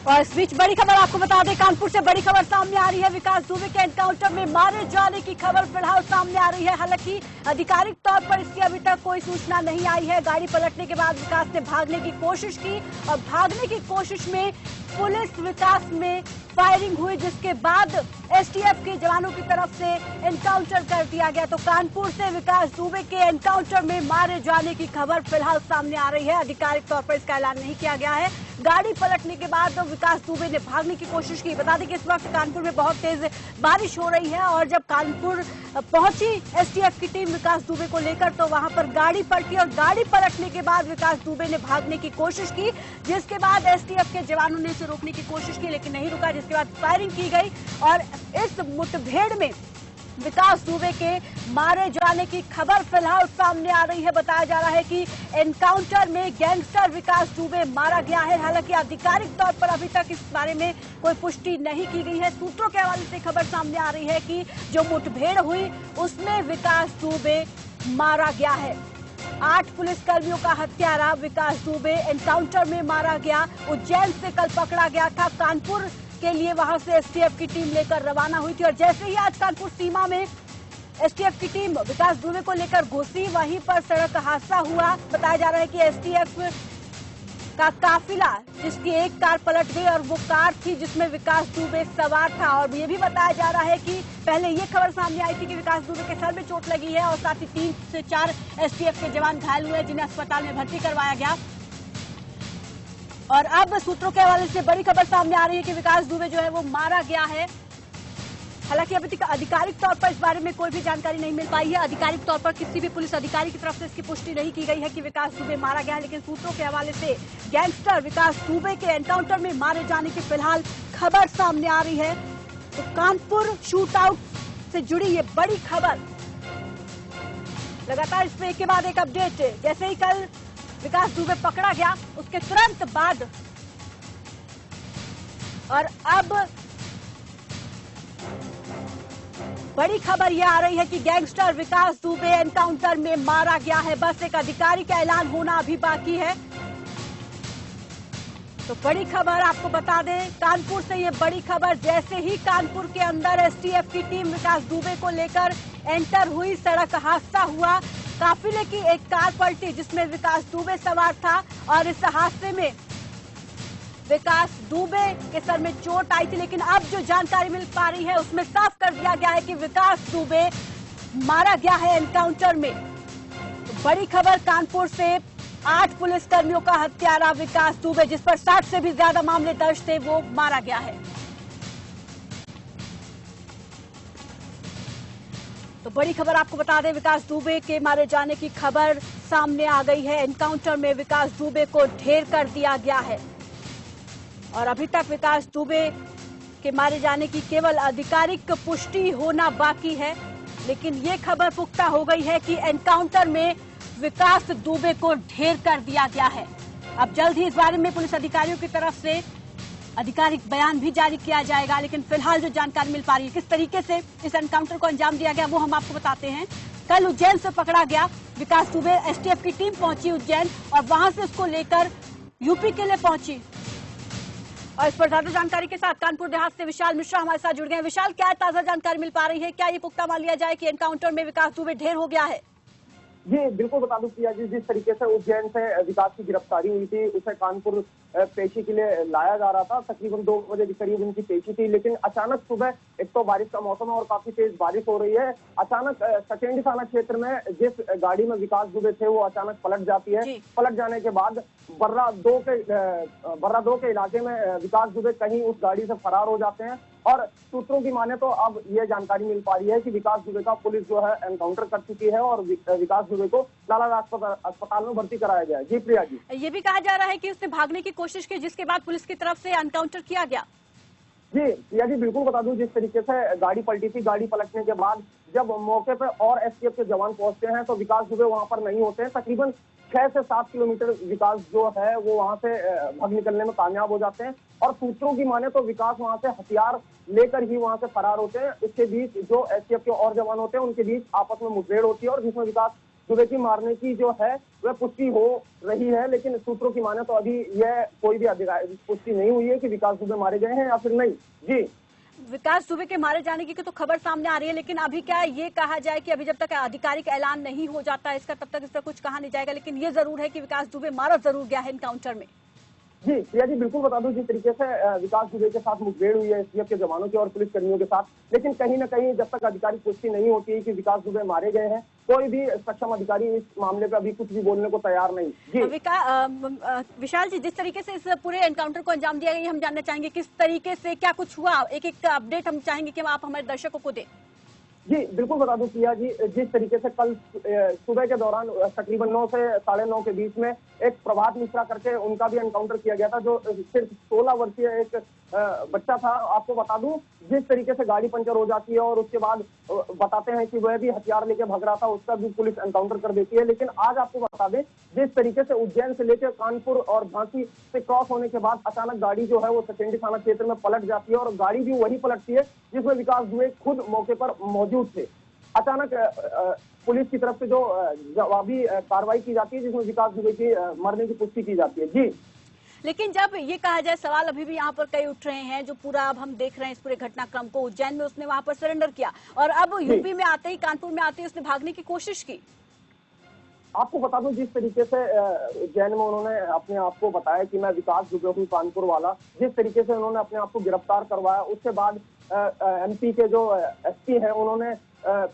और इस बीच बड़ी खबर आपको बता दें, कानपुर से बड़ी खबर सामने आ रही है। विकास दुबे के एनकाउंटर में मारे जाने की खबर फिलहाल सामने आ रही है। हालांकि आधिकारिक तौर पर इसकी अभी तक कोई सूचना नहीं आई है। गाड़ी पलटने के बाद विकास ने भागने की कोशिश की और भागने की कोशिश में पुलिस विकास में फायरिंग हुई, जिसके बाद एसटीएफ के जवानों की तरफ से एनकाउंटर कर दिया गया। तो कानपुर से विकास दुबे के एनकाउंटर में मारे जाने की खबर फिलहाल सामने आ रही है। आधिकारिक तौर पर इसका ऐलान नहीं किया गया है। गाड़ी पलटने के बाद विकास दुबे ने भागने की कोशिश की। बता दें कि इस वक्त कानपुर में बहुत तेज बारिश हो रही है और जब कानपुर पहुंची एसटीएफ की टीम विकास दुबे को लेकर, तो वहां पर गाड़ी पलटी और गाड़ी पलटने के बाद विकास दुबे ने भागने की कोशिश की, जिसके बाद एसटीएफ के जवानों ने इसे रोकने की कोशिश की लेकिन नहीं रुका, जिसके बाद फायरिंग की गई और इस मुठभेड़ में विकास दुबे के मारे जाने की खबर फिलहाल सामने आ रही है। बताया जा रहा है कि एनकाउंटर में गैंगस्टर विकास दुबे मारा गया है। हालांकि आधिकारिक तौर पर अभी तक इस बारे में कोई पुष्टि नहीं की गई है। सूत्रों के हवाले से खबर सामने आ रही है कि जो मुठभेड़ हुई उसमें विकास दुबे मारा गया है। 8 पुलिसकर्मियों का हत्यारा विकास दुबे एनकाउंटर में मारा गया। उज्जैन से कल पकड़ा गया था। कानपुर के लिए वहां से एसटीएफ की टीम लेकर रवाना हुई थी और जैसे ही आज कानपुर सीमा में एसटीएफ की टीम विकास दुबे को लेकर घुसी, वहीं पर सड़क हादसा हुआ। बताया जा रहा है कि एसटीएफ का काफिला, जिसकी एक कार पलट गई और वो कार थी जिसमें विकास दुबे सवार था। और ये भी बताया जा रहा है कि पहले ये खबर सामने आई थी कि विकास दुबे के सर में चोट लगी है और साथ ही 3 से 4 एसटीएफ के जवान घायल हुए, जिन्हें अस्पताल में भर्ती करवाया गया। और अब सूत्रों के हवाले से बड़ी खबर सामने आ रही है कि विकास दुबे जो है वो मारा गया है। हालांकि अभी तक आधिकारिक तौर पर इस बारे में कोई भी जानकारी नहीं मिल पाई है। आधिकारिक तौर पर किसी भी पुलिस अधिकारी की तरफ से इसकी पुष्टि नहीं की गई है कि विकास दुबे मारा गया है, लेकिन सूत्रों के हवाले से गैंगस्टर विकास दुबे के एनकाउंटर में मारे जाने की फिलहाल खबर सामने आ रही है। तो कानपुर शूट आउट से जुड़ी ये बड़ी खबर, लगातार इसमें एक के बाद एक अपडेट। जैसे ही कल विकास दुबे पकड़ा गया उसके तुरंत बाद और अब बड़ी खबर यह आ रही है कि गैंगस्टर विकास दुबे एनकाउंटर में मारा गया है। बस एक आधिकारिक ऐलान होना अभी बाकी है। तो बड़ी खबर आपको बता दें, कानपुर से ये बड़ी खबर, जैसे ही कानपुर के अंदर एसटीएफ की टीम विकास दुबे को लेकर एंटर हुई, सड़क हादसा हुआ। काफिले की एक कार पलटी जिसमें विकास दुबे सवार था और इस हादसे में विकास दुबे के सर में चोट आई थी। लेकिन अब जो जानकारी मिल पा रही है उसमें साफ कर दिया गया है कि विकास दुबे मारा गया है एनकाउंटर में। तो बड़ी खबर कानपुर से, 8 पुलिसकर्मियों का हत्यारा विकास दुबे, जिस पर 60 से भी ज्यादा मामले दर्ज थे, वो मारा गया है। तो बड़ी खबर आपको बता दें, विकास दुबे के मारे जाने की खबर सामने आ गई है। एनकाउंटर में विकास दुबे को ढेर कर दिया गया है और अभी तक विकास दुबे के मारे जाने की केवल आधिकारिक पुष्टि होना बाकी है। लेकिन ये खबर पुख्ता हो गई है कि एनकाउंटर में विकास दुबे को ढेर कर दिया गया है। अब जल्द ही इस बारे में पुलिस अधिकारियों की तरफ से आधिकारिक बयान भी जारी किया जाएगा। लेकिन फिलहाल जो जानकारी मिल पा रही है किस तरीके से इस एनकाउंटर को अंजाम दिया गया, वो हम आपको बताते हैं। कल उज्जैन से पकड़ा गया विकास दुबे, एसटीएफ की टीम पहुंची उज्जैन और वहां से उसको लेकर यूपी के लिए पहुंची। और इस पर ज्यादा जानकारी के साथ कानपुर देहात से विशाल मिश्रा हमारे साथ जुड़ गए हैं। विशाल, क्या ताजा जानकारी मिल पा रही है? क्या ये पुख्ता मान लिया जाए कि एनकाउंटर में विकास दुबे ढेर हो गया है? जी बिल्कुल बता दूं प्रिया जी, जिस तरीके से उज्जैन से विकास की गिरफ्तारी हुई थी, उसे कानपुर पेशी के लिए लाया जा रहा था। तकरीबन 2 बजे के करीब उनकी पेशी थी, लेकिन अचानक सुबह, एक तो बारिश का मौसम है और काफी तेज बारिश हो रही है, अचानक सचेंडी थाना क्षेत्र में जिस गाड़ी में विकास दुबे थे वो अचानक पलट जाती है। पलट जाने के बाद बर्रा 2 के इलाके में विकास दुबे कहीं उस गाड़ी से फरार हो जाते हैं। और सूत्रों की माने तो अब ये जानकारी मिल पा रही है कि विकास दुबे का पुलिस जो है एनकाउंटर कर चुकी है और विकास दुबे को लाला लाजपत अस्पताल में भर्ती कराया गया है। जी प्रिया जी, ये भी कहा जा रहा है कि उसने भागने की कोशिश की, जिसके बाद पुलिस की तरफ से एनकाउंटर किया गया। जी प्रिया जी, बिल्कुल बता दूं, जिस तरीके से गाड़ी पलटी थी, गाड़ी पलटने के बाद जब मौके पर और एसटीएफ के जवान पहुंचते हैं तो विकास दुबे वहां पर नहीं होते हैं। तकरीबन 6 से 7 किलोमीटर विकास जो है वो वहां से भाग निकलने में कामयाब हो जाते हैं और सूत्रों की माने तो विकास वहां से हथियार लेकर ही वहां से फरार होते हैं। इसके बीच जो एसटीएफ के और जवान होते हैं उनके बीच आपस में मुठभेड़ होती है और जिसमें विकास दुबे की मारने की जो है वह पुष्टि हो रही है, लेकिन सूत्रों की माने तो अभी यह कोई भी पुष्टि नहीं हुई है कि विकास दुबे मारे गए हैं या फिर नहीं। जी, विकास दुबे के मारे जाने की तो खबर सामने आ रही है, लेकिन अभी क्या ये कहा जाए कि अभी जब तक आधिकारिक ऐलान नहीं हो जाता है इसका, तब तक इस पर कुछ कहा नहीं जाएगा, लेकिन ये जरूर है कि विकास दुबे मारा जरूर गया है एनकाउंटर में। जी प्रिया जी, बिल्कुल बता दूं, जिस तरीके से विकास दुबे के साथ मुठभेड़ हुई है एसटीएफ के जवानों की और पुलिस कर्मियों के साथ, लेकिन कहीं ना कहीं जब तक आधिकारिक पुष्टि नहीं होती है कि विकास दुबे मारे गए हैं, कोई भी सक्षम अधिकारी इस मामले पर अभी कुछ भी बोलने को तैयार नहीं। जी विशाल जी, जिस तरीके से इस पूरे एनकाउंटर को अंजाम दिया गया, हम जानना चाहेंगे किस तरीके से क्या कुछ हुआ, एक एक अपडेट हम चाहेंगे कि आप हमारे दर्शकों को दें। जी बिल्कुल बता दूं प्रिया जी, जिस तरीके से कल सुबह के दौरान तकरीबन 9 से 9:30 के बीच में एक प्रभात मिश्रा करके उनका भी एनकाउंटर किया गया था, जो सिर्फ 16 वर्षीय एक बच्चा था। आपको बता दूं, जिस तरीके से गाड़ी पंचर हो जाती है और उसके बाद बताते हैं कि वह भी हथियार लेके भाग रहा था, उसका भी पुलिस एनकाउंटर कर देती है। लेकिन आज आपको बता दें, जिस तरीके से उज्जैन से लेकर कानपुर और झांसी से क्रॉस होने के बाद अचानक गाड़ी जो है वो सचेंडी थाना क्षेत्र में पलट जाती है और गाड़ी भी वही पलटती है जिसमें विकास दुबे खुद मौके पर मौजूद थे। अचानक पुलिस की तरफ से जो जवाबी कार्रवाई की जाती है जिसमें विकास दुबे की मरने की पुष्टि की जाती है। जी, लेकिन जब ये कहा जाए, सवाल अभी भी यहाँ पर कई उठ रहे हैं, जो पूरा अब हम देख रहे हैं इस पूरे घटनाक्रम को, उज्जैन में उसने वहां पर सरेंडर किया और अब यूपी में आते ही, कानपुर में आते ही उसने भागने की कोशिश की। आपको बता दूं, जिस तरीके से उज्जैन में उन्होंने अपने आप को बताया कि मैं विकास दुबे हूं कानपुर वाला, जिस तरीके से उन्होंने अपने आप को गिरफ्तार करवाया, उसके बाद एमपी के जो एसपी हैं उन्होंने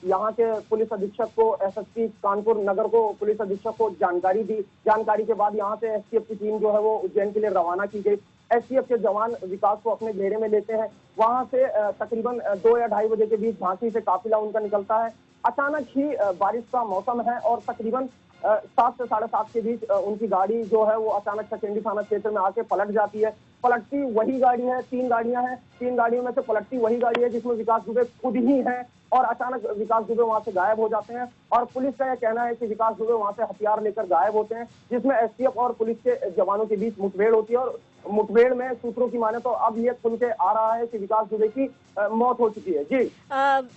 यहाँ के पुलिस अधीक्षक को, एसएसपी कानपुर नगर को पुलिस अधीक्षक को जानकारी दी। जानकारी के बाद यहाँ से एसटीएफ की टीम जो है वो उज्जैन के लिए रवाना की गई। एसटीएफ के जवान विकास को अपने घेरे में लेते हैं। वहां से तकरीबन 2 या 2:30 बजे के बीच झांसी से काफिला उनका निकलता है। अचानक ही बारिश का मौसम है और तकरीबन 7 से 7:30 के बीच उनकी गाड़ी जो है वो अचानक सचेंडी थाना क्षेत्र में आके पलट जाती है। पलटती वही गाड़ी है, 3 गाड़ियां हैं, 3 गाड़ियों में से पलटती वही गाड़ी है जिसमें विकास दुबे खुद ही हैं और अचानक विकास दुबे वहां से गायब हो जाते हैं। और पुलिस का यह कहना है कि विकास दुबे वहां से हथियार लेकर गायब होते हैं, जिसमें एसटीएफ और पुलिस के जवानों के बीच मुठभेड़ होती है और मुठभेड़ में सूत्रों की माने तो अब ये खुल के आ रहा है कि विकास दुबे की मौत हो चुकी है। जी,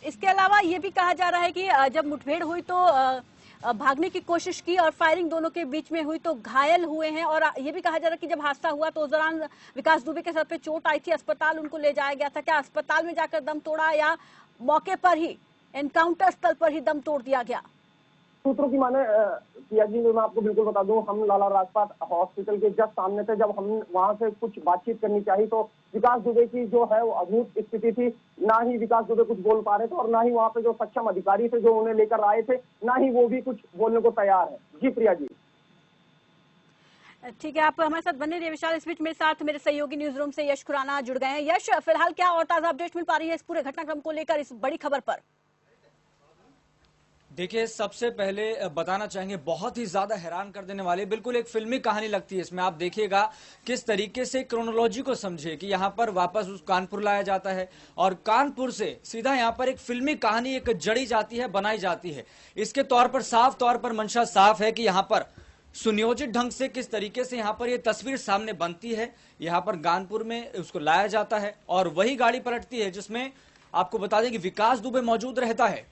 इसके अलावा ये भी कहा जा रहा है कि जब मुठभेड़ हुई तो भागने की कोशिश की और फायरिंग दोनों के बीच में हुई तो घायल हुए हैं, और ये भी कहा जा रहा है कि जब हादसा हुआ तो उस दौरान विकास दुबे के सर पे चोट आई थी, अस्पताल उनको ले जाया गया था। क्या अस्पताल में जाकर दम तोड़ा या मौके पर ही, एनकाउंटर स्थल पर ही दम तोड़ दिया गया? सूत्रों की माने पिया जी, मैं आपको बिल्कुल बता दूं, हम लाला राजपाट हॉस्पिटल के जस्ट सामने थे। जब हम वहां से कुछ बातचीत करनी चाहिए तो विकास दुबे की जो है वो अभूत स्थिति थी। ना ही विकास दुबे कुछ बोल पा रहे थे और ना ही वहां पे जो सक्षम अधिकारी थे जो उन्हें लेकर आए थे, ना ही वो भी कुछ बोलने को तैयार है। जी प्रिया जी। ठीक है, आप हमारे साथ बने रहिए विशाल। इस बीच मेरे साथ मेरे सहयोगी न्यूज रूम से यश खुराना जुड़ गए हैं। यश, फिलहाल क्या और ताजा अपडेट मिल पा रही है इस पूरे घटनाक्रम को लेकर, इस बड़ी खबर पर? देखिए, सबसे पहले बताना चाहेंगे, बहुत ही ज्यादा हैरान कर देने वाली, बिल्कुल एक फिल्मी कहानी लगती है इसमें। आप देखिएगा किस तरीके से क्रोनोलॉजी को समझे कि यहाँ पर वापस उस कानपुर लाया जाता है और कानपुर से सीधा यहाँ पर एक फिल्मी कहानी एक जड़ी जाती है, बनाई जाती है। इसके तौर पर साफ तौर पर मंशा साफ है कि यहाँ पर सुनियोजित ढंग से किस तरीके से यहाँ पर ये तस्वीर सामने बनती है। यहाँ पर कानपुर में उसको लाया जाता है और वही गाड़ी पलटती है जिसमें आपको बता दें कि विकास दुबे मौजूद रहता है।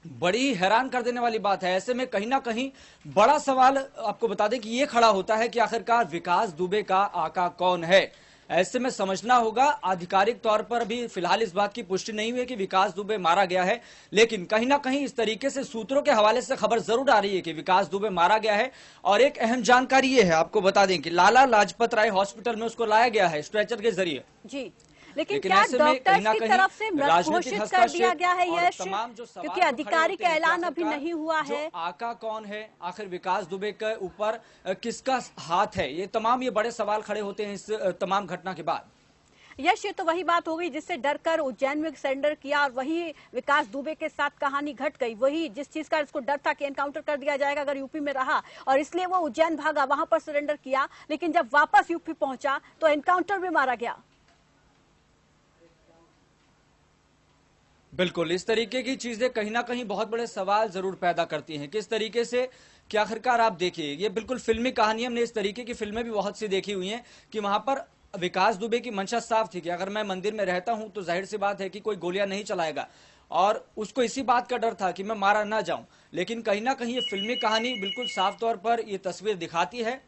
बड़ी हैरान कर देने वाली बात है। ऐसे में कहीं ना कहीं बड़ा सवाल आपको बता दें कि यह खड़ा होता है कि आखिरकार विकास दुबे का आका कौन है। ऐसे में समझना होगा, आधिकारिक तौर पर अभी फिलहाल इस बात की पुष्टि नहीं हुई है कि विकास दुबे मारा गया है, लेकिन कहीं ना कहीं इस तरीके से सूत्रों के हवाले से खबर जरूर आ रही है कि विकास दुबे मारा गया है। और एक अहम जानकारी ये है, आपको बता दें कि लाला लाजपत राय हॉस्पिटल में उसको लाया गया है स्ट्रेचर के जरिए। जी, लेकिन क्या डॉक्टर्स की तरफ से मृत घोषित कर दिया गया है यश? क्योंकि आधिकारिक ऐलान अभी नहीं हुआ है। आका कौन है, आखिर विकास दुबे के ऊपर किसका हाथ है, ये तमाम ये बड़े सवाल खड़े होते हैं इस तमाम घटना के बाद। यश, ये तो वही बात हो गई जिससे डरकर उज्जैन में सरेंडर किया और वही विकास दुबे के साथ कहानी घट गई। वही जिस चीज का इसको डर था कि एनकाउंटर कर दिया जाएगा अगर यूपी में रहा, और इसलिए वो उज्जैन भागा, वहां पर सरेंडर किया। लेकिन जब वापस यूपी पहुंचा तो एनकाउंटर में मारा गया। बिल्कुल, इस तरीके की चीजें कहीं ना कहीं बहुत बड़े सवाल जरूर पैदा करती हैं। किस तरीके से कि आखिरकार आप देखिए, ये बिल्कुल फिल्मी कहानी, हमने इस तरीके की फिल्में भी बहुत सी देखी हुई हैं कि वहां पर विकास दुबे की मंशा साफ थी कि अगर मैं मंदिर में रहता हूं तो जाहिर सी बात है कि कोई गोलियां नहीं चलाएगा। और उसको इसी बात का डर था कि मैं मारा ना जाऊं। लेकिन कहीं ना कहीं ये फिल्मी कहानी बिल्कुल साफ तौर पर ये तस्वीर दिखाती है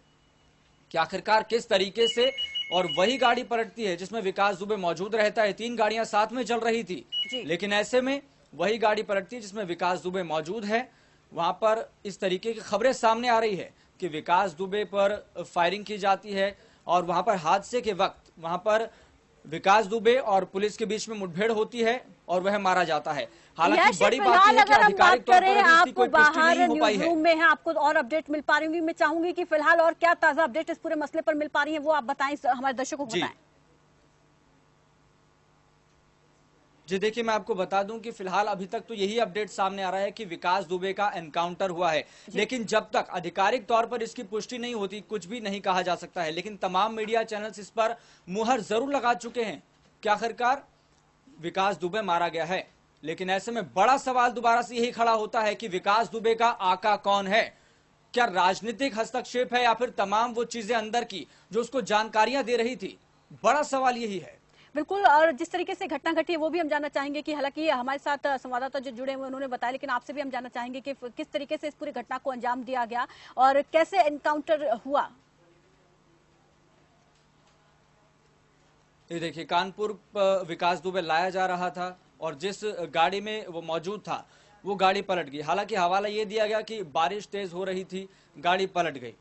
कि आखिरकार किस तरीके से, और वही गाड़ी पलटती है जिसमें विकास दुबे मौजूद रहता है। 3 गाड़ियां साथ में चल रही थी, लेकिन ऐसे में वही गाड़ी पलटती है जिसमें विकास दुबे मौजूद है। वहां पर इस तरीके की खबरें सामने आ रही है कि विकास दुबे पर फायरिंग की जाती है और वहां पर हादसे के वक्त वहां पर विकास दुबे और पुलिस के बीच में मुठभेड़ होती है और वह मारा जाता है। हालांकि बड़ी बात यह है कि आधिकारिक तौर पर इसकी कोई पुष्टि नहीं हो पाई है। रूम में है, आपको और अपडेट मिल पा रही होंगी। मैं चाहूंगी कि फिलहाल और क्या ताजा अपडेट इस पूरे मसले पर मिल पा रही है वो आप बताएं, हमारे दर्शकों को बताएं। जी देखिए, मैं आपको बता दूं कि फिलहाल अभी तक तो यही अपडेट सामने आ रहा है कि विकास दुबे का एनकाउंटर हुआ है, लेकिन जब तक आधिकारिक तौर पर इसकी पुष्टि नहीं होती कुछ भी नहीं कहा जा सकता है। लेकिन तमाम मीडिया चैनल्स इस पर मुहर जरूर लगा चुके हैं कि आखिरकार विकास दुबे मारा गया है। लेकिन ऐसे में बड़ा सवाल दोबारा से यही खड़ा होता है कि विकास दुबे का आका कौन है? क्या राजनीतिक हस्तक्षेप है या फिर तमाम वो चीजें अंदर की जो उसको जानकारियां दे रही थी? बड़ा सवाल यही है। बिल्कुल, और जिस तरीके से घटना घटी है वो भी हम जानना चाहेंगे कि हालांकि हमारे साथ संवाददाता जो जुड़े हुए उन्होंने बताया, लेकिन आपसे भी हम जानना चाहेंगे कि किस तरीके से इस पूरी घटना को अंजाम दिया गया और कैसे एनकाउंटर हुआ। ये देखिए, कानपुर विकास दुबे लाया जा रहा था और जिस गाड़ी में वो मौजूद था वो गाड़ी पलट गई। हालांकि हवाला ये दिया गया कि बारिश तेज हो रही थी, गाड़ी पलट गई।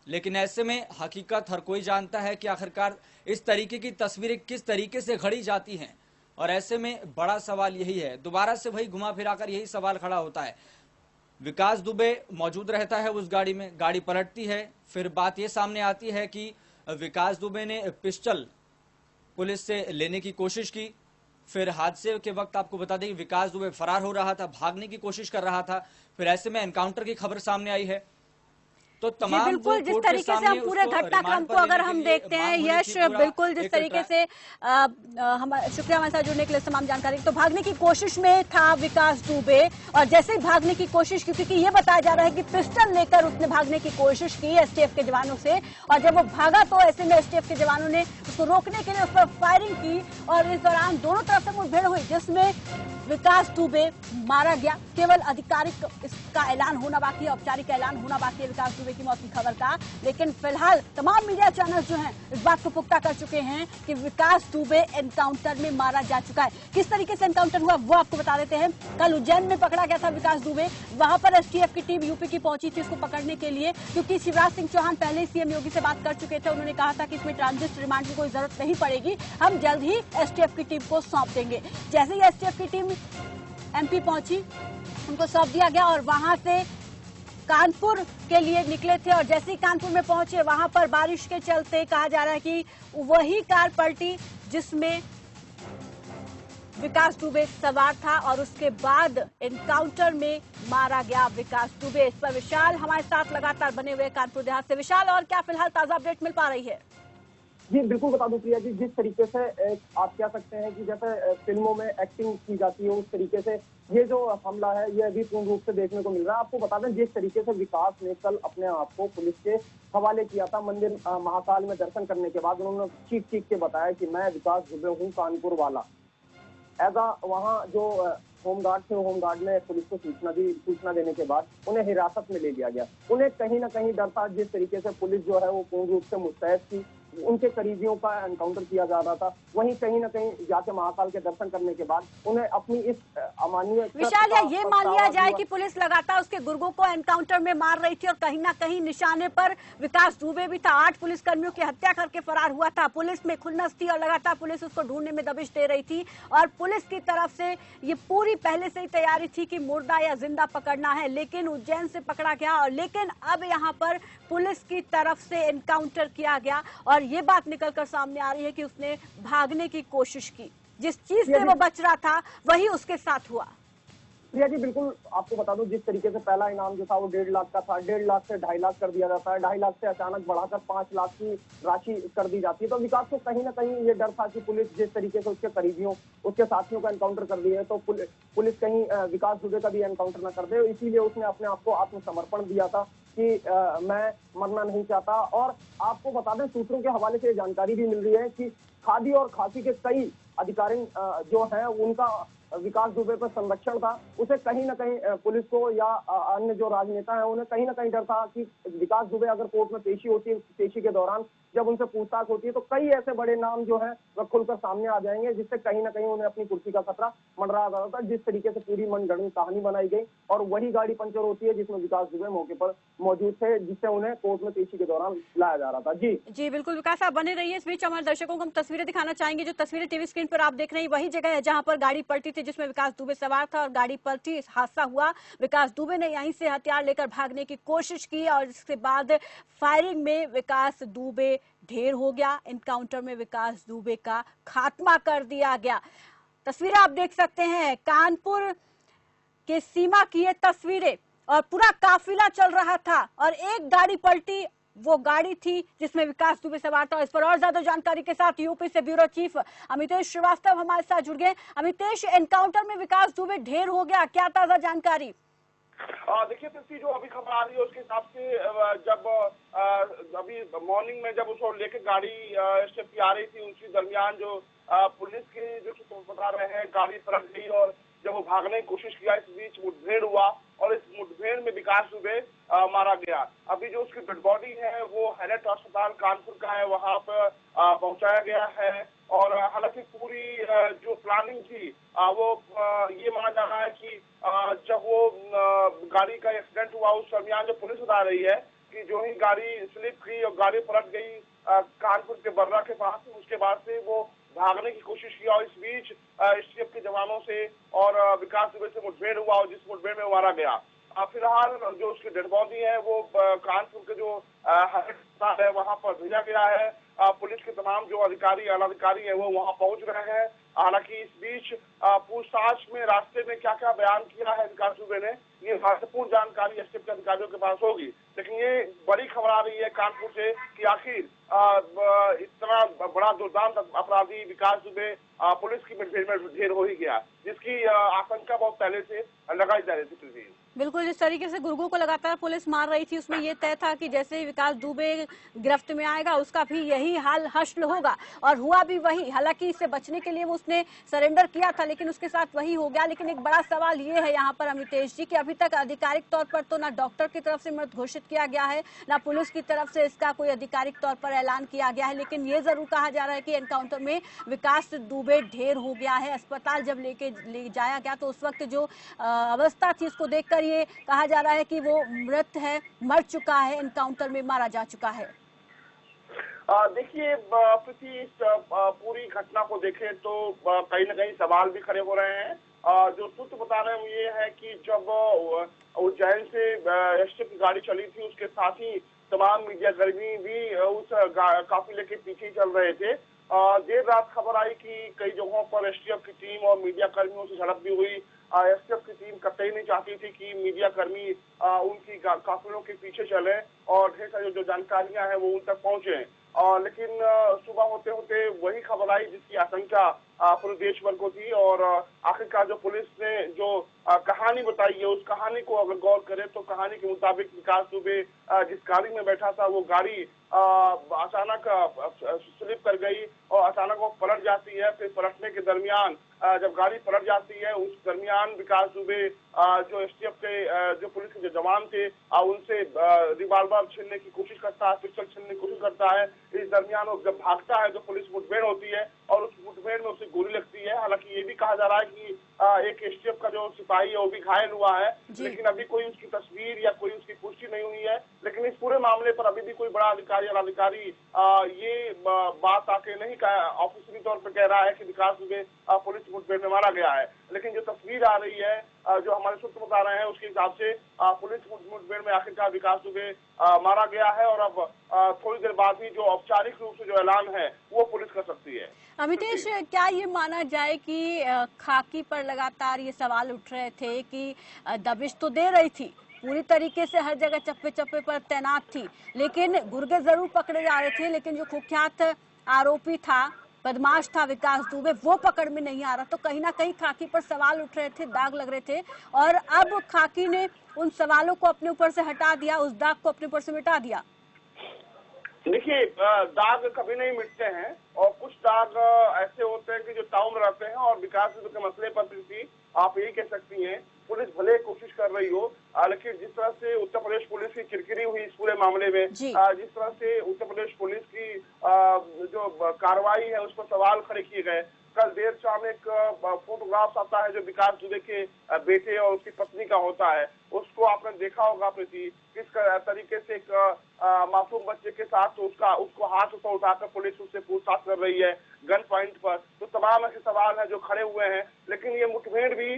लेकिन ऐसे में हकीकत हर कोई जानता है कि आखिरकार इस तरीके की तस्वीरें किस तरीके से घड़ी जाती हैं। और ऐसे में बड़ा सवाल यही है, दोबारा से वही घुमा फिराकर यही सवाल खड़ा होता है। विकास दुबे मौजूद रहता है उस गाड़ी में, गाड़ी पलटती है, फिर बात यह सामने आती है कि विकास दुबे ने पिस्टल पुलिस से लेने की कोशिश की। फिर हादसे के वक्त आपको बता दें कि विकास दुबे फरार हो रहा था, भागने की कोशिश कर रहा था। फिर ऐसे में एनकाउंटर की खबर सामने आई है। तो तमाम बिल्कुल, जिस तरीके से हम पूरे घटनाक्रम को अगर हम देखते हैं यश, बिल्कुल जिस तरीके से शुक्रिया हमारे साथ जुड़ने के लिए तमाम जानकारी। तो भागने की कोशिश में था विकास दुबे और जैसे ही भागने की कोशिश की, क्योंकि ये बताया जा रहा है कि पिस्टल लेकर उसने भागने की कोशिश की एसटीएफ के जवानों से, और जब वो भागा तो ऐसे में एसटीएफ के जवानों ने उसको रोकने के लिए उस पर फायरिंग की और इस दौरान दोनों तरफ से मुठभेड़ हुई जिसमें विकास दुबे मारा गया। केवल आधिकारिक इसका ऐलान होना बाकी है, औपचारिक ऐलान होना बाकी है विकास दुबे की मौत की खबर का। लेकिन फिलहाल तमाम मीडिया चैनल जो हैं इस बात को पुख्ता कर चुके हैं कि विकास दुबे एनकाउंटर में मारा जा चुका है। किस तरीके से एनकाउंटर हुआ वो आपको बता देते हैं। कल उज्जैन में पकड़ा गया था विकास दुबे, वहां पर एसटीएफ की टीम यूपी की पहुंची थी उसको पकड़ने के लिए, क्योंकि शिवराज सिंह चौहान पहले ही सीएम योगी से बात कर चुके थे। उन्होंने कहा था कि इसमें ट्रांजिट रिमांड की कोई जरूरत नहीं पड़ेगी, हम जल्द ही एसटीएफ की टीम को सौंप देंगे। जैसे ही एसटीएफ की टीम एमपी पहुंची उनको सौंप दिया गया और वहां से कानपुर के लिए निकले थे। और जैसे ही कानपुर में पहुंचे वहां पर बारिश के चलते कहा जा रहा है कि वही कार पलटी जिसमें विकास दुबे सवार था और उसके बाद एनकाउंटर में मारा गया विकास दुबे। इस पर विशाल हमारे साथ लगातार बने हुए कानपुर देहात से। विशाल, और क्या फिलहाल ताजा अपडेट मिल पा रही है? जी बिल्कुल बता दूं प्रिया जी, जिस तरीके से आप कह सकते हैं कि जैसे फिल्मों में एक्टिंग की जाती है उस तरीके से ये जो हमला है ये अभी पूर्ण रूप से देखने को मिल रहा है। आपको बता दें जिस तरीके से विकास ने कल अपने आप को पुलिस के हवाले किया था, मंदिर महाकाल में दर्शन करने के बाद उन्होंने चीख चीख के बताया कि मैं विकास दुबे हूँ कानपुर वाला। ऐसा वहाँ जो होमगार्ड थे, होमगार्ड ने पुलिस को सूचना देने के बाद उन्हें हिरासत में ले लिया गया। उन्हें कहीं ना कहीं डर था, जिस तरीके से पुलिस जो है वो पूर्ण रूप से मुस्तैद थी, उनके करीबियों का एनकाउंटर किया जा रहा था। वहीं कहीं ना कहीं जाके महाकाल के दर्शन करने के बाद उन्हें अपनी इस अमानवीय विशाल, ये मान लिया जाए कि पुलिस लगातार उसके गुर्गों को एनकाउंटर में मार रही थी और कहीं ना कहीं निशाने पर विकास दुबे भी था। 8 पुलिसकर्मियों की हत्या करके फरार हुआ था। पुलिस में खुन्नस थी और लगातार पुलिस उसको ढूंढने में दबिश दे रही थी और पुलिस की तरफ से ये पूरी पहले से ही तैयारी थी कि मुर्दा या जिंदा पकड़ना है। लेकिन उज्जैन से पकड़ा गया और लेकिन अब यहाँ पर पुलिस की तरफ से एनकाउंटर किया गया और ये बात निकलकर सामने आ रही है कि उसने भागने की कोशिश की। जिस चीज से वो बच रहा था वही उसके साथ हुआ। प्रिया जी बिल्कुल आपको बता दूं, जिस तरीके से पहला इनाम जो था वो 1.5 लाख का था, 1.5 लाख से 2.5 लाख कर दिया जाता है, 2.5 लाख से अचानक बढ़ाकर 5 लाख की राशि कर दी जाती है। तो विकास को कहीं ना कहीं ये डर था कि पुलिस जिस तरीके से उसके करीबियों, उसके साथियों का एनकाउंटर कर दिया है तो पुलिस कहीं विकास दुबे का भी एनकाउंटर न कर दे, इसीलिए उसने अपने आप को आत्मसमर्पण दिया था कि मैं मरना नहीं चाहता। और आपको बता दें, सूत्रों के हवाले से जानकारी भी मिल रही है कि खादी और खासी के कई अधिकारी जो हैं उनका विकास दुबे पर संरक्षण था, उसे कहीं ना कहीं पुलिस को या अन्य जो राजनेता है उन्हें कहीं ना कहीं डर था कि विकास दुबे अगर कोर्ट में पेशी होती है, पेशी के दौरान जब उनसे पूछताछ होती है तो कई ऐसे बड़े नाम जो है वह खुलकर सामने आ जाएंगे, जिससे कहीं ना कहीं उन्हें अपनी कुर्सी का खतरा मंडरा रहा था। जिस तरीके से पूरी मनगढ़ंत कहानी बनाई गई और वही गाड़ी पंचर होती है जिसमें विकास दुबे मौके पर मौजूद थे, जिससे उन्हें कोर्ट में पेशी के दौरान लाया जा रहा था। जी जी बिल्कुल विकास, आप बने रहिए। इस बीच हमारे दर्शकों को हम तस्वीरें दिखाना चाहेंगे। जो तस्वीरें टीवी स्क्रीन पर आप देख रहे हैं वही जगह है जहां पर गाड़ी पलटी थी, जिसमें विकास दुबे सवार था और गाड़ी पलटी, हादसा हुआ। विकास दुबे ने यहीं से हथियार लेकर भागने की कोशिश की और इसके बाद फायरिंग में विकास दुबे ढेर हो गया। एनकाउंटर में विकास दुबे का खात्मा कर दिया गया। तस्वीरें आप देख सकते हैं, कानपुर के सीमा की ये तस्वीरें, और पूरा काफिला चल रहा था और एक गाड़ी पलटी, वो गाड़ी थी जिसमें विकास दुबे सवार था। इस पर और ज्यादा जानकारी के साथ यूपी से ब्यूरो चीफ अमितेश श्रीवास्तव हमारे साथ जुड़ गए। अमितेश, एनकाउंटर में विकास दुबे ढेर हो गया, क्या ताजा जानकारी? देखिए तृप्ति, जो अभी खबर आ रही है उसके हिसाब से जब अभी मॉर्निंग में जब उसको लेके गाड़ी STF की आ रही थी, उसी दरमियान जो पुलिस के जो सूत्र बता रहे हैं गाड़ी पलट गई और जब वो भागने की कोशिश किया, इस बीच मुठभेड़ हुआ और इस मुठभेड़ में विकास दुबे मारा गया। अभी जो उसकी डेड बॉडी है वो हैलट अस्पताल कानपुर का है, वहां पर पहुंचाया गया है। और हालांकि पूरी जो प्लानिंग थी वो ये माना जा रहा है कि जब वो गाड़ी का एक्सीडेंट हुआ उस दरमियान जो पुलिस बता रही है कि जो ही गाड़ी स्लिप की और गाड़ी पलट गई कानपुर के बर्रा के पास, उसके बाद से वो भागने की कोशिश की और इस बीच STF के जवानों से और विकास दुबे से मुठभेड़ हुआ और जिस मुठभेड़ में मारा गया। फिलहाल जो उसकी डेड बॉडी है वो कानपुर के जो अस्पताल है वहां पर भेजा गया है। पुलिस के तमाम जो अधिकारी आला अधिकारी है वो वहां पहुंच रहे हैं। हालांकि इस बीच पूछताछ में रास्ते में क्या क्या बयान किया है विकास दुबे ने, ये महत्वपूर्ण जानकारी STF के अधिकारियों के पास होगी। लेकिन ये बड़ी खबर आ रही है कानपुर से कि आखिर इतना बड़ा दुर्दांत अपराधी विकास दुबे पुलिस की मुठभेड़ में ढेर हो ही गया, जिसकी आशंका बहुत पहले से लगाई जा रही थी। बिल्कुल, जिस तरीके से गुर्गों को लगातार पुलिस मार रही थी उसमें यह तय था कि जैसे ही विकास दुबे गिरफ्त में आएगा उसका भी यही हाल हश्र होगा, और हुआ भी वही। हालांकि इससे बचने के लिए वो उसने सरेंडर किया था, लेकिन उसके साथ वही हो गया। लेकिन एक बड़ा सवाल ये है यहाँ पर अमितेश जी कि अभी तक आधिकारिक तौर पर तो ना डॉक्टर की तरफ से मृत घोषित किया गया है, ना पुलिस की तरफ से इसका कोई आधिकारिक तौर पर ऐलान किया गया है। लेकिन ये जरूर कहा जा रहा है कि एनकाउंटर में विकास दुबे ढेर हो गया है। अस्पताल जब ले जाया गया तो उस वक्त जो अवस्था थी उसको देखकर ये कहा जा रहा है कि वो मृत है, मर चुका है, एनकाउंटर में मारा जा चुका है। देखिए इस पूरी घटना को देखें तो कहीं न कहीं सवाल भी खड़े हो रहे हैं। जो सूत्र बता रहे हैं वो ये है कि जब उज्जैन से STF की गाड़ी चली थी, उसके साथ ही तमाम मीडिया कर्मी भी उस काफिले के पीछे चल रहे थे। देर रात खबर आई कि कई जगहों पर STF की टीम और मीडिया कर्मियों से झड़प भी हुई। STF की टीम कतई नहीं चाहती थी कि मीडिया कर्मी उनकी काफिलों के पीछे चले और ढेर सारी जो जानकारियां हैं वो उन तक पहुंचे। लेकिन सुबह होते होते वही खबर आई जिसकी आशंका पूरे देश भर को थी। और आखिरकार जो पुलिस ने जो कहानी बताई है उस कहानी को अगर गौर करें तो कहानी के मुताबिक विकास दुबे जिस गाड़ी में बैठा था वो गाड़ी अचानक स्लिप कर गई और अचानक वो पलट जाती है। फिर पलटने के दरमियान जब गाड़ी पलट जाती है उस दरमियान विकास दुबे जो STF के जो पुलिस के जो जवान थे उनसे रिवॉल्वर छीनने की कोशिश करता है, पिस्टल छीनने की कोशिश करता है। इस दरमियान वो जब भागता है तो पुलिस मुठभेड़ होती है और उस मुठभेड़ में उसे गोली लगती है। हालांकि ये भी कहा जा रहा है कि एक STF का जो सिपाही है वो भी घायल हुआ है, लेकिन अभी कोई उसकी तस्वीर या कोई उसकी पुष्टि नहीं हुई है। लेकिन इस पूरे मामले पर अभी भी कोई बड़ा अधिकारी या अधिकारी ये बात आके नहीं ऑफिशियली तौर पर कह रहा है कि विकास दुबे पुलिस मुठभेड़ में मारा गया है। लेकिन जो तस्वीर आ रही है जो हमारे सूत्र बता रहे हैं उसके हिसाब से पुलिस मुठभेड़ में आखिरकार विकास दुबे मारा गया है और अब थोड़ी देर बाद ही जो औपचारिक रूप से जो ऐलान है वो पुलिस कर सकती है। अमितेश, क्या ये माना जाए कि खाकी पर लगातार ये सवाल उठ रहे थे कि दबिश तो दे रही थी, पूरी तरीके से हर जगह चप्पे चप्पे पर तैनात थी, लेकिन गुर्गे जरूर पकड़े जा रहे थे, लेकिन जो कुख्यात आरोपी था, बदमाश था विकास दुबे, वो पकड़ में नहीं आ रहा। तो कहीं ना कहीं खाकी पर सवाल उठ रहे थे, दाग लग रहे थे, और अब खाकी ने उन सवालों को अपने ऊपर से हटा दिया, उस दाग को अपने ऊपर से मिटा दिया। देखिए दाग कभी नहीं मिटते हैं और कुछ दाग ऐसे होते हैं कि जो ताउम्र रहते जाते हैं। और विकास दुबे के मसले पर भी आप यही कह सकती हैं, पुलिस भले कोशिश कर रही हो, लेकिन जिस तरह से उत्तर प्रदेश पुलिस की किरकिरी हुई इस पूरे मामले में, जिस तरह से उत्तर प्रदेश पुलिस की जो कार्रवाई है उस पर सवाल खड़े किए गए। कल देर शाम एक फोटोग्राफ आता है जो विकास दुबे के बेटे और उसकी पत्नी का होता है, उसको आपने देखा होगा प्रीति, किस तरीके से एक मासूम बच्चे के साथ उसको हाथ ऊपर उठाकर पुलिस उससे पूछताछ कर रही है गन पॉइंट पर। तो तमाम ऐसे सवाल हैं जो खड़े हुए हैं। लेकिन ये मुठभेड़ भी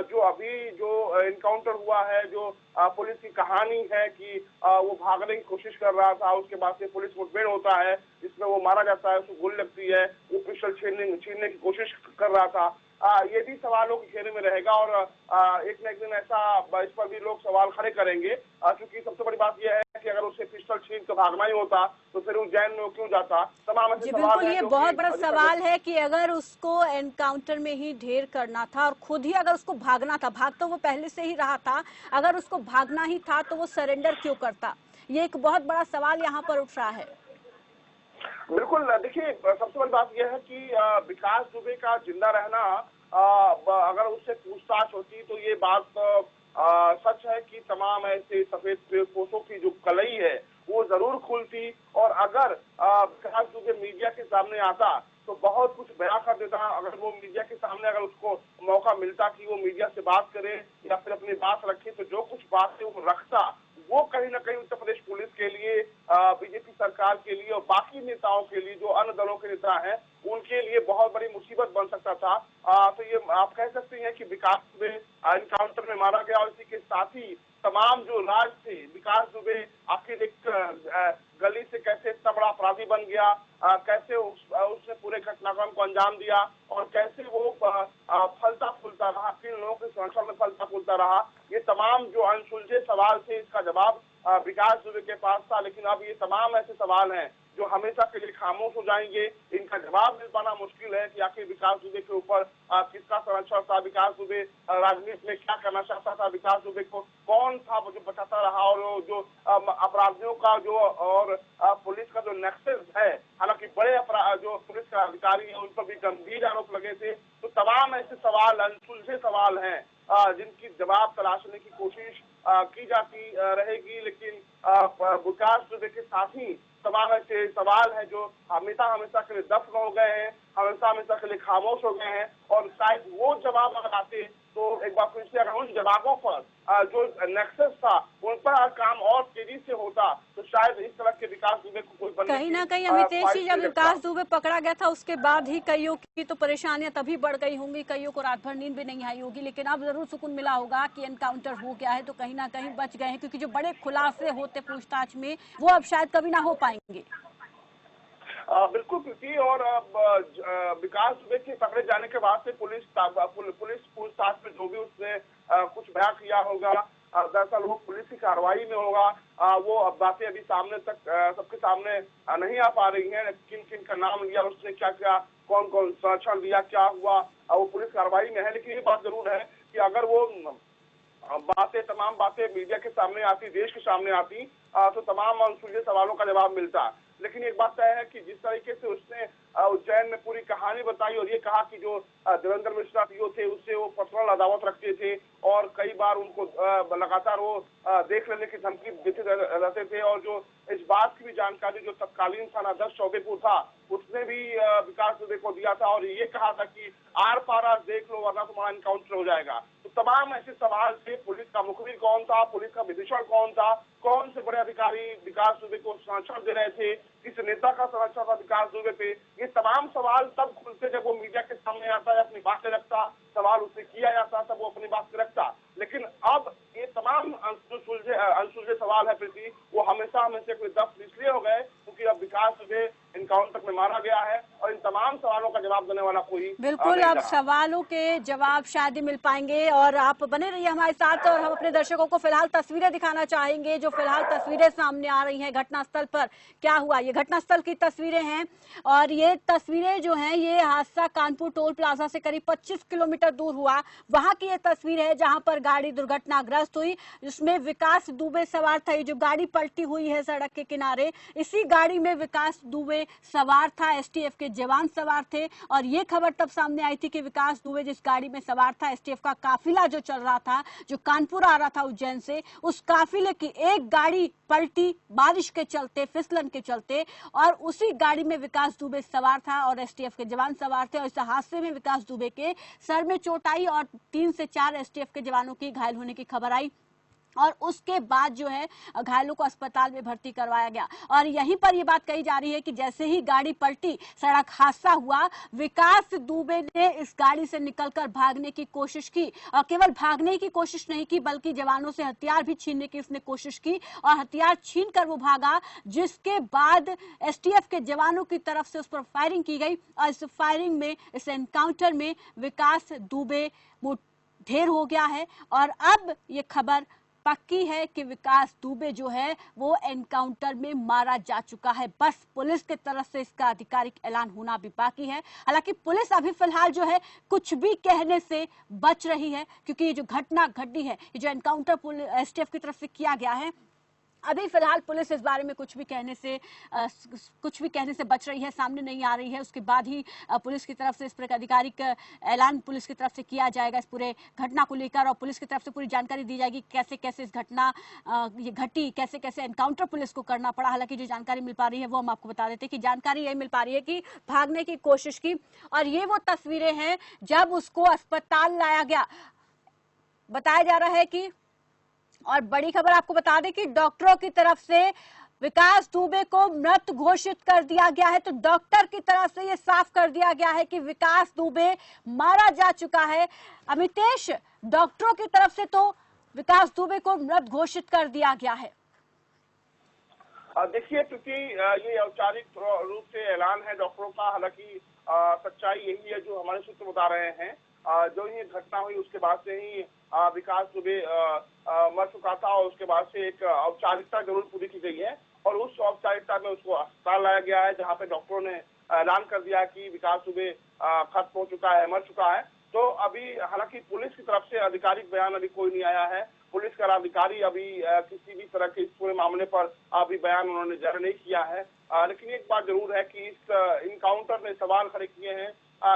जो अभी जो इनकाउंटर हुआ है, जो पुलिस की कहानी है कि वो भागने की कोशिश कर रहा था, उसके बाद से पुलिस मुठभेड़ होता है जिसमें वो मारा जाता है, उसको गोली लगती है, वो पिस्टल छीनने की कोशिश कर रहा था। ये भी सवालों के घेरे में रहेगा और एक न एक दिन ऐसा इस पर भी लोग सवाल खड़े करेंगे, क्योंकि सबसे बड़ी बात यह है कि अगर उसे पिस्टल छीन कर भागना ही होता तो फिर उज्जैन में क्यों जाता। तमाम ऐसे सवाल बिल्कुल, ये बहुत बड़ा सवाल है कि अगर उसको एनकाउंटर में ही ढेर करना था और खुद ही अगर उसको भागना था, भाग तो वो पहले से ही रहा था, अगर उसको भागना ही था तो वो सरेंडर क्यों करता? ये एक बहुत बड़ा सवाल यहाँ पर उठ रहा है। बिल्कुल, देखिए सबसे बड़ी बात यह है कि विकास दुबे का जिंदा रहना, अगर उससे पूछताछ होती तो ये बात सच है कि तमाम ऐसे सफेद पोशों की जो कलई है वो जरूर खुलती। और अगर विकास दुबे मीडिया के सामने आता तो बहुत कुछ बयां कर देता। अगर वो मीडिया के सामने अगर उसको मौका मिलता कि वो मीडिया से बात करे या फिर अपनी बात रखे, तो जो कुछ बातें वो रखता वो कहीं ना कहीं उत्तर प्रदेश पुलिस के लिए, बीजेपी सरकार के लिए और बाकी नेताओं के लिए, जो अन्य दलों के नेता हैं, उनके लिए बहुत बड़ी मुसीबत बन सकता था। तो ये आप कह सकते हैं कि विकास दुबे एनकाउंटर में मारा गया और इसी के साथ ही तमाम जो राज थे, विकास दुबे आखिर एक गली से कैसे इतना बड़ा अपराधी बन गया, कैसे उसने पूरे घटनाक्रम को अंजाम दिया और कैसे वो फलता फूलता रहा, किन लोगों के संरक्षण में फलता फूलता रहा, ये तमाम जो अनसुलझे सवाल थे, इसका जवाब विकास दुबे के पास था। लेकिन अब ये तमाम ऐसे सवाल हैं जो हमेशा के लिए खामोश हो जाएंगे। इनका जवाब मिल पाना मुश्किल है कि आखिर विकास दुबे के ऊपर किसका संरक्षण था, विकास दुबे राजनीति में क्या करना चाहता था, विकास दुबे को कौन था जो बचाता रहा, और जो अपराधियों का जो और पुलिस का जो नेक्सस है, हालांकि बड़े अपराध जो पुलिस का अधिकारी है उन पर भी गंभीर आरोप लगे थे। तो तमाम ऐसे सवाल, अनसुलझे सवाल हैं जिनकी जवाब तलाशने की कोशिश की जाती रहेगी। लेकिन विकास दुबे के साथ ही तमाम ऐसे सवाल हैं जो हमेशा के लिए दफन हो गए हैं, हमेशा के लिए खामोश हो गए हैं। और शायद वो जवाब अगर आते तो एक बार फिर से अगर उन जवाबों पर जो नेक्सस था उन पर काम और तेजी से होता तो शायद इस तरह के विकास दुबे को कोई बनने कहीं ना कहीं अमितेश जी, जब विकास दुबे पकड़ा गया था उसके बाद ही कईयों की तो परेशानियां तभी बढ़ गई होंगी, कईयों को रात भर नींद भी नहीं आई होगी। लेकिन अब जरूर सुकून मिला होगा कि एनकाउंटर हो गया है तो कहीं ना कहीं बच गए हैं, क्योंकि जो बड़े खुलासे होते पूछताछ में वो अब शायद कभी ना हो पाएंगे। बिल्कुल प्रीति, और विकास दुबे के पकड़े जाने के बाद से पुलिस पूछताछ में जो भी उसने कुछ बयान किया होगा, दरअसल वो पुलिस की कार्रवाई में होगा। वो बातें अभी सामने तक सबके सामने नहीं आ पा रही हैं, किन किन का नाम लिया उसने, क्या क्या कौन कौन संरक्षण दिया, क्या हुआ, वो पुलिस कार्रवाई में है। लेकिन ये बात जरूर है कि अगर वो तमाम बातें मीडिया के सामने आती, देश के सामने आती, तो तमाम अनसुलझे सवालों का जवाब मिलता। लेकिन एक बात तय है कि जिस तरीके से उसने उज्जैन में पूरी कहानी बताई और ये कहा कि जो देवेंद्र मिश्रा पीओ थे उससे वो पर्सनल अदावत रखते थे और कई बार उनको लगातार वो देख लेने की धमकी देते रहते थे, और जो इस बात की भी जानकारी जो तत्कालीन थानाध्यक्ष चौबेपुर था उसने भी विकास दुबे को दिया था और ये कहा था कि आर पार आज देख लो वरना तुम्हारा एनकाउंटर हो जाएगा। तो तमाम ऐसे सवाल थे, पुलिस का मुखबिर कौन था, पुलिस का विभीषण कौन था, कौन से बड़े अधिकारी विकास दुबे को संरक्षण दे रहे थे, किस नेता का संरक्षण था विकास दुबे पे, ये तमाम सवाल तब खुलते जब वो मीडिया के सामने आता है, अपनी बातें रखता, सवाल उससे किया जाता तब वो अपनी बात रखता। लेकिन अब ये तमाम अनसुलझे सवाल है प्रीति, वो हमेशा के दफ्तर इसलिए हो गए क्योंकि अब विकास दुबे एनकाउंटर में मारा गया है और इन तमाम सवालों का जवाब देने वाला कोई बिल्कुल अब सवालों के जवाब शायद ही मिल पाएंगे। और आप बने रहिए हमारे साथ और हम अपने दर्शकों को फिलहाल तस्वीरें दिखाना चाहेंगे, जो फिलहाल तस्वीरें सामने आ रही हैं घटनास्थल पर क्या हुआ। ये घटनास्थल की तस्वीरें हैं और ये तस्वीरें जो हैं ये हादसा कानपुर टोल प्लाजा से करीब 25 किलोमीटर दूर हुआ, वहां की ये तस्वीर है जहां पर गाड़ी दुर्घटनाग्रस्त हुई, जिसमें विकास दुबे सवार था। ये जो गाड़ी पलटी हुई है सड़क के किनारे, इसी गाड़ी में विकास दुबे सवार था, एसटीएफ के जवान सवार थे। और ये खबर तब सामने आई थी कि विकास दुबे जिस गाड़ी में सवार था, एसटीएफ का काफिला जो चल रहा था, जो कानपुर आ रहा था उज्जैन से, उस काफिले की एक गाड़ी पलटी बारिश के चलते, फिसलन के चलते, और उसी गाड़ी में विकास दुबे सवार था और एसटीएफ के जवान सवार थे। और इस हादसे में विकास दुबे के सर में चोट आई और 3 से 4 एसटीएफ के जवानों की घायल होने की खबर आई। और उसके बाद जो है घायलों को अस्पताल में भर्ती करवाया गया। और यहीं पर यह बात कही जा रही है कि जैसे ही गाड़ी पलटी, सड़क हादसा हुआ, विकास दुबे ने इस गाड़ी से निकलकर भागने की कोशिश की। और केवल भागने की कोशिश नहीं की, बल्कि जवानों से हथियार भी छीनने की उसने कोशिश की और हथियार छीनकर वो भागा, जिसके बाद एसटीएफ के जवानों की तरफ से उस पर फायरिंग की गई। और इस फायरिंग में, इस एनकाउंटर में विकास दुबे ढेर हो गया है। और अब ये खबर पक्की है कि विकास दुबे जो है वो एनकाउंटर में मारा जा चुका है। बस पुलिस की तरफ से इसका आधिकारिक ऐलान होना भी बाकी है। हालांकि पुलिस अभी फिलहाल जो है कुछ भी कहने से बच रही है, क्योंकि ये जो घटना घटी है, ये जो एनकाउंटर एसटीएफ की तरफ से किया गया है, अभी फिलहाल पुलिस इस बारे में कुछ भी कहने से बच रही है, सामने नहीं आ रही है। उसके बाद ही पुलिस की तरफ से इस पर आधिकारिक ऐलान पुलिस की तरफ से किया जाएगा इस पूरे घटना को लेकर, और पुलिस की तरफ से पूरी जानकारी दी जाएगी कैसे कैसे इस घटना ये घटी, कैसे कैसे एनकाउंटर पुलिस को करना पड़ा। हालांकि जो जानकारी मिल पा रही है वो हम आपको बता देते हैं कि जानकारी यही मिल पा रही है कि भागने की कोशिश की। और ये वो तस्वीरें हैं जब उसको अस्पताल लाया गया। बताया जा रहा है कि, और बड़ी खबर आपको बता दें कि डॉक्टरों की तरफ से विकास दुबे को मृत घोषित कर दिया गया है। तो डॉक्टर की तरफ से यह साफ कर दिया गया है कि विकास दुबे मारा जा चुका है। अमितेश, डॉक्टरों की तरफ से तो विकास दुबे को मृत घोषित कर दिया गया है। देखिए, क्योंकि ये औपचारिक रूप से ऐलान है डॉक्टरों का, हालांकि सच्चाई यही है जो हमारे सूत्र बता रहे हैं। जो ये घटना हुई उसके बाद से ही विकास दुबे मर चुका था और उसके बाद से एक औपचारिकता जरूर पूरी की गई है और उस औपचारिकता में उसको अस्पताल लाया गया है, जहां पे डॉक्टरों ने ऐलान कर दिया कि विकास दुबे खत्म हो चुका है, मर चुका है। तो अभी हालांकि पुलिस की तरफ से आधिकारिक बयान अभी कोई नहीं आया है। पुलिस का अधिकारी अभी किसी भी तरह के इस पूरे मामले पर अभी बयान उन्होंने जारी नहीं किया है। लेकिन एक बात जरूर है कि इस इनकाउंटर ने सवाल खड़े किए हैं,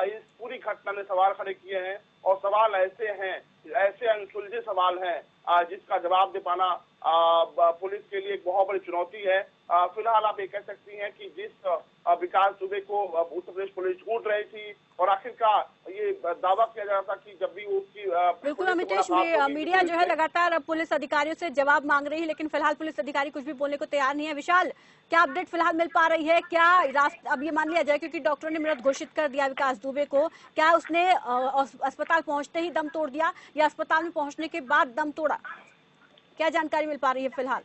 इस पूरी घटना ने सवाल खड़े किए हैं और सवाल ऐसे हैं, ऐसे अनसुलझे सवाल हैं जिसका जवाब दे पाना पुलिस के लिए एक बहुत बड़ी चुनौती है। फिलहाल आप ये कह सकती हैं कि जिस विकास दुबे को उत्तर प्रदेश पुलिस ढूंढ रही थी और आखिरकार ये दावा किया जा रहा था कि जब भी उसकी बिल्कुल अमितेश, मीडिया जो है लगातार अब पुलिस अधिकारियों से जवाब मांग रही है, लेकिन फिलहाल पुलिस अधिकारी कुछ भी बोलने को तैयार नहीं है। विशाल, क्या अपडेट फिलहाल मिल पा रही है? क्या अब ये मान लिया जाए, क्योंकि डॉक्टर ने मृत घोषित कर दिया विकास दुबे को, क्या उसने अस्पताल पहुंचते ही दम तोड़ दिया या अस्पताल में पहुंचने के बाद दम तोड़ा? क्या जानकारी मिल पा रही है फिलहाल?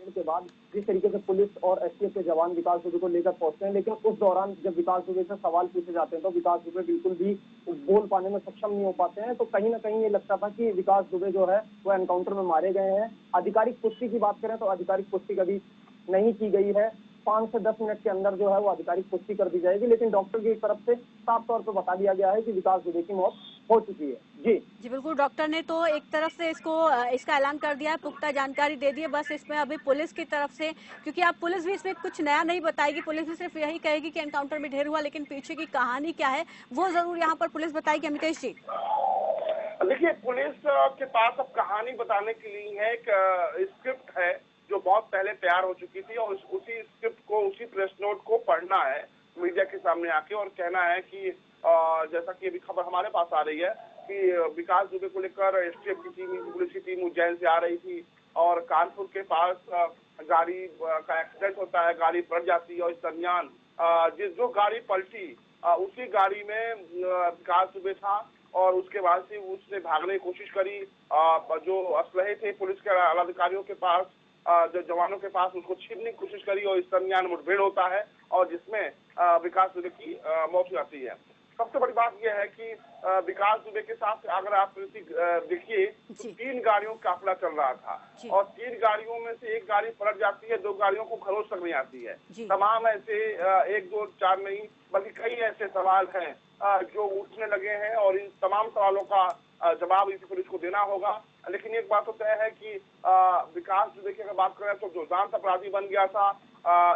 के बाद जिस तरीके से पुलिस और एसटीएफ के जवान विकास दुबे को लेकर पहुंचते हैं, लेकिन उस दौरान जब विकास दुबे से सवाल पूछे जाते हैं तो विकास दुबे बिल्कुल भी बोल पाने में सक्षम नहीं हो पाते हैं। तो कहीं ना कहीं ये लगता था कि विकास दुबे जो है वो एनकाउंटर में मारे गए हैं। आधिकारिक पुष्टि की बात करें तो आधिकारिक पुष्टि कभी नहीं की गई है। 5 से 10 मिनट के अंदर जो है वो आधिकारिक पुष्टि कर दी जाएगी, लेकिन डॉक्टर की तरफ से साफ तौर पर बता दिया गया है कि विकास दुबे की मौत हो चुकी है। जी बिल्कुल, डॉक्टर ने तो एक तरफ से इसका ऐलान कर दिया है, पुख्ता जानकारी दे दी है। बस इसमें अभी पुलिस की तरफ से, क्योंकि अब पुलिस भी इसमें कुछ नया नहीं बताएगी, पुलिस भी सिर्फ यही कहेगी कि एनकाउंटर में ढेर हुआ, लेकिन पीछे की कहानी क्या है वो जरूर यहाँ पर पुलिस बताएगी। अमितेश जी, देखिए, पुलिस के पास अब कहानी बताने के लिए है एक स्क्रिप्ट है जो बहुत पहले तैयार हो चुकी थी और उसी स्क्रिप्ट को, उसी प्रेस नोट को पढ़ना है मीडिया के सामने आके और कहना है कि जैसा कि अभी खबर हमारे पास आ रही है कि विकास दुबे को लेकर एसटीएफ की टीम, पुलिस की टीम उज्जैन से आ रही थी और कानपुर के पास गाड़ी का एक्सीडेंट होता है, गाड़ी पलट जाती है और इस दरमियान जो गाड़ी पलटी उसी गाड़ी में विकास दुबे था और उसके बाद से उसने भागने की कोशिश करी। जो असलहे थे पुलिस के अधिकारियों के पास, जो जवानों के पास, उसको छीनने की कोशिश करी और इस दरमियान मुठभेड़ होता है और जिसमें विकास दुबे की मौत हो जाती है। सबसे बड़ी बात यह है कि विकास दुबे के साथ अगर आप देखिए तो 3 गाड़ियों का काफिला चल रहा था और 3 गाड़ियों में से एक गाड़ी पलट जाती है, 2 गाड़ियों को खरोच तक नहीं आती है। तमाम ऐसे 1, 2, 4 नहीं बल्कि कई ऐसे सवाल हैं जो उठने लगे हैं और इन तमाम सवालों का जवाब यूपी पुलिस को देना होगा। लेकिन एक बात तो तय है कि विकास दुबे की अगर बात करें तो जो जान अपराधी बन गया था,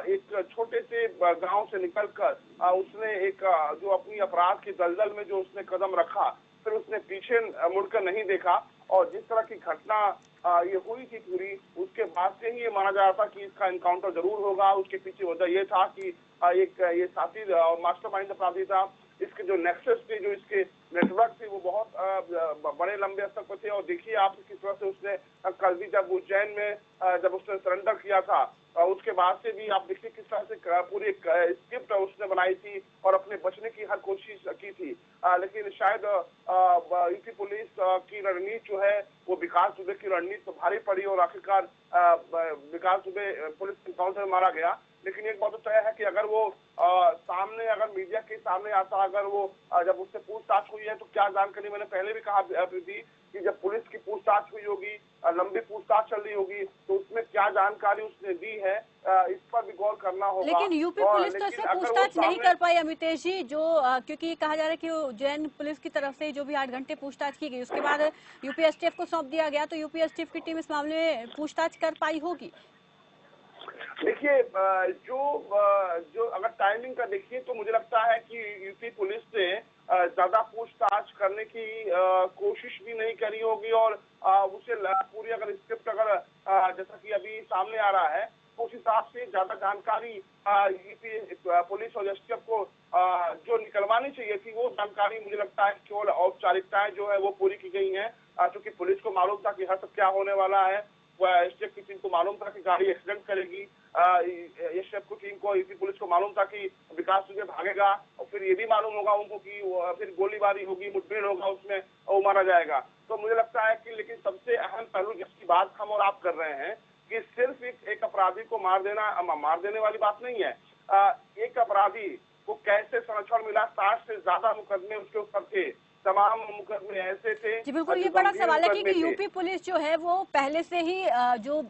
एक छोटे से गांव से निकलकर उसने एक जो अपनी अपराध की दलदल में जो उसने कदम रखा, फिर उसने पीछे मुड़कर नहीं देखा और जिस तरह की घटना ये हुई थी पूरी, उसके बाद से ही ये माना जा रहा था कि इसका एनकाउंटर जरूर होगा। उसके पीछे वजह ये था कि एक ये साथी मास्टरमाइंड अपराधी था। इसके जो नेक्सस थे, जो इसके नेटवर्क थे, वो बहुत बड़े लंबे स्तर पर थे। और देखिए आप किस तरह से उसने कल भी जब उज्जैन में जब उसने सरेंडर किया था, उसके बाद से भी आप देखिए किस तरह से पूरी स्क्रिप्ट उसने बनाई थी और अपने बचने की हर कोशिश की थी। लेकिन शायद यूपी पुलिस की रणनीति जो है वो विकास दुबे की रणनीति तो भारी पड़ी और आखिरकार विकास दुबे पुलिस एनकाउंटर में मारा गया। लेकिन एक बात तो तय है कि अगर वो सामने, अगर मीडिया के सामने आता, अगर वो जब उससे पूछताछ हुई है तो क्या जानकारी, मैंने पहले भी कहा प्रीति कि जब पुलिस की पूछताछ हुई होगी, लंबी पूछताछ चल रही होगी, तो उसमें क्या जानकारी उसने दी है, इस पर भी गौर करना होगा। लेकिन यूपी पुलिस तो इससे पूछताछ नहीं कर पाई अमितेश जी, जो क्योंकि कहा जा रहा है कि उज्जैन पुलिस की तरफ से जो भी 8 घंटे पूछताछ की गई, उसके बाद यूपी एसटीएफ को सौंप दिया गया, तो यूपी एसटीएफ की टीम इस मामले में पूछताछ कर पाई होगी। देखिए जो अगर टाइमिंग का देखिए तो मुझे लगता है कि यूपी पुलिस ने ज्यादा पूछताछ करने की कोशिश भी नहीं करी होगी और उसे पूरी अगर स्क्रिप्ट अगर जैसा कि अभी सामने आ रहा है तो उस हिसाब से ज्यादा जानकारी यूपी पुलिस और एसटीएफ को जो निकलवानी चाहिए थी वो जानकारी मुझे लगता है केवल औपचारिकताएं जो है वो पूरी की गई है। क्योंकि पुलिस को मालूम था कि हर सब क्या होने वाला है, एसटीएफ की टीम को मालूम था कि गाड़ी एक्सीडेंट करेगी, एसटीएफ की टीम को, यूपी पुलिस को मालूम था कि विकास दुबे भागेगा और फिर ये भी मालूम होगा उनको कि फिर गोलीबारी होगी, मुठभेड़ होगा, उसमें वो मारा जाएगा। तो मुझे लगता है कि लेकिन सबसे अहम पहलू जिसकी बात हम और आप कर रहे हैं कि सिर्फ एक अपराधी को मार देने वाली बात नहीं है। एक अपराधी को कैसे संरक्षण मिला, 60 से ज्यादा मुकदमे उसके ऊपर थे, तमाम मुकदमे ऐसे थे। जी बिल्कुल, ये बड़ा सवाल है कि यूपी पुलिस जो है वो पहले से ही जो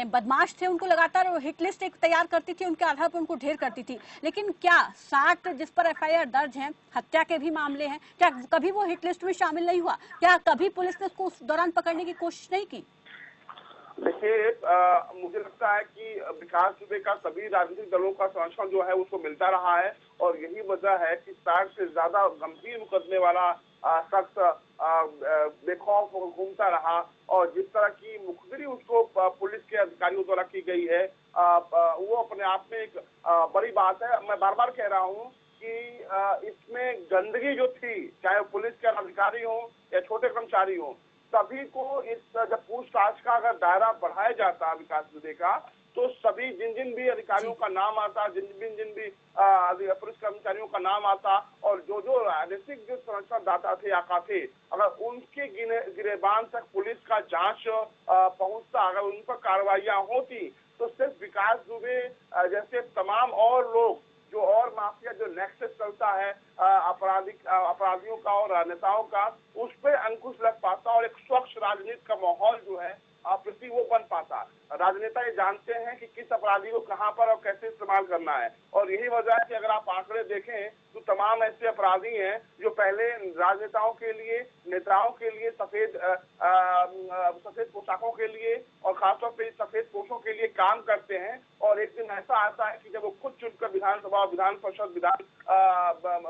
बदमाश थे उनको लगातार हिट लिस्ट एक तैयार करती थी, उनके आधार पर उनको ढेर करती थी। लेकिन क्या 60 जिस पर एफआईआर दर्ज है, हत्या के भी मामले हैं, क्या कभी वो हिट लिस्ट में शामिल नहीं हुआ? क्या कभी पुलिस ने उसको उस दौरान पकड़ने की कोशिश नहीं की? देखिए मुझे लगता है कि विकास दुबे का सभी राजनीतिक दलों का समर्थन जो है उसको मिलता रहा है और यही वजह है कि 60 से ज्यादा गंभीर मुकदमे वाला शख्स बेखौफ घूमता रहा और जिस तरह की मुखबिरी उसको पुलिस के अधिकारियों द्वारा की गई है वो अपने आप में एक बड़ी बात है। मैं बार बार कह रहा हूँ कि इसमें गंदगी जो थी, चाहे पुलिस के अधिकारी हो या छोटे कर्मचारी हो, सभी को इस जब पूछताछ का अगर दायरा बढ़ाया जाता विकास दुबे का, तो सभी जिन भी अधिकारियों का नाम आता, जिन भी पुलिस कर्मचारियों का नाम आता और जो राजनीतिक जो संरक्षणदाता थे, आका थे, अगर उनके गिरेबान तक पुलिस का जांच पहुंचता, अगर उन पर कार्रवाइयां होती, तो सिर्फ विकास दुबे जैसे तमाम और लोग जो और माफिया जो नेक्सस चलता है अपराधियों का और नेताओं का, उस पर अंकुश लग पाता और एक स्वच्छ राजनीति का माहौल जो है प्रति वो बन पाता। राजनेता ये जानते हैं कि किस अपराधी को कहां पर और कैसे इस्तेमाल करना है और यही वजह है कि अगर आप आंकड़े देखें तो तमाम ऐसे अपराधी हैं जो पहले राजनेताओं के लिए, नेताओं के लिए सफेद पोशाकों के लिए और खासतौर पर सफेद पोशों के लिए काम करते हैं और एक दिन ऐसा आता है कि जब वो खुद चुनकर विधानसभा, विधान परिषद,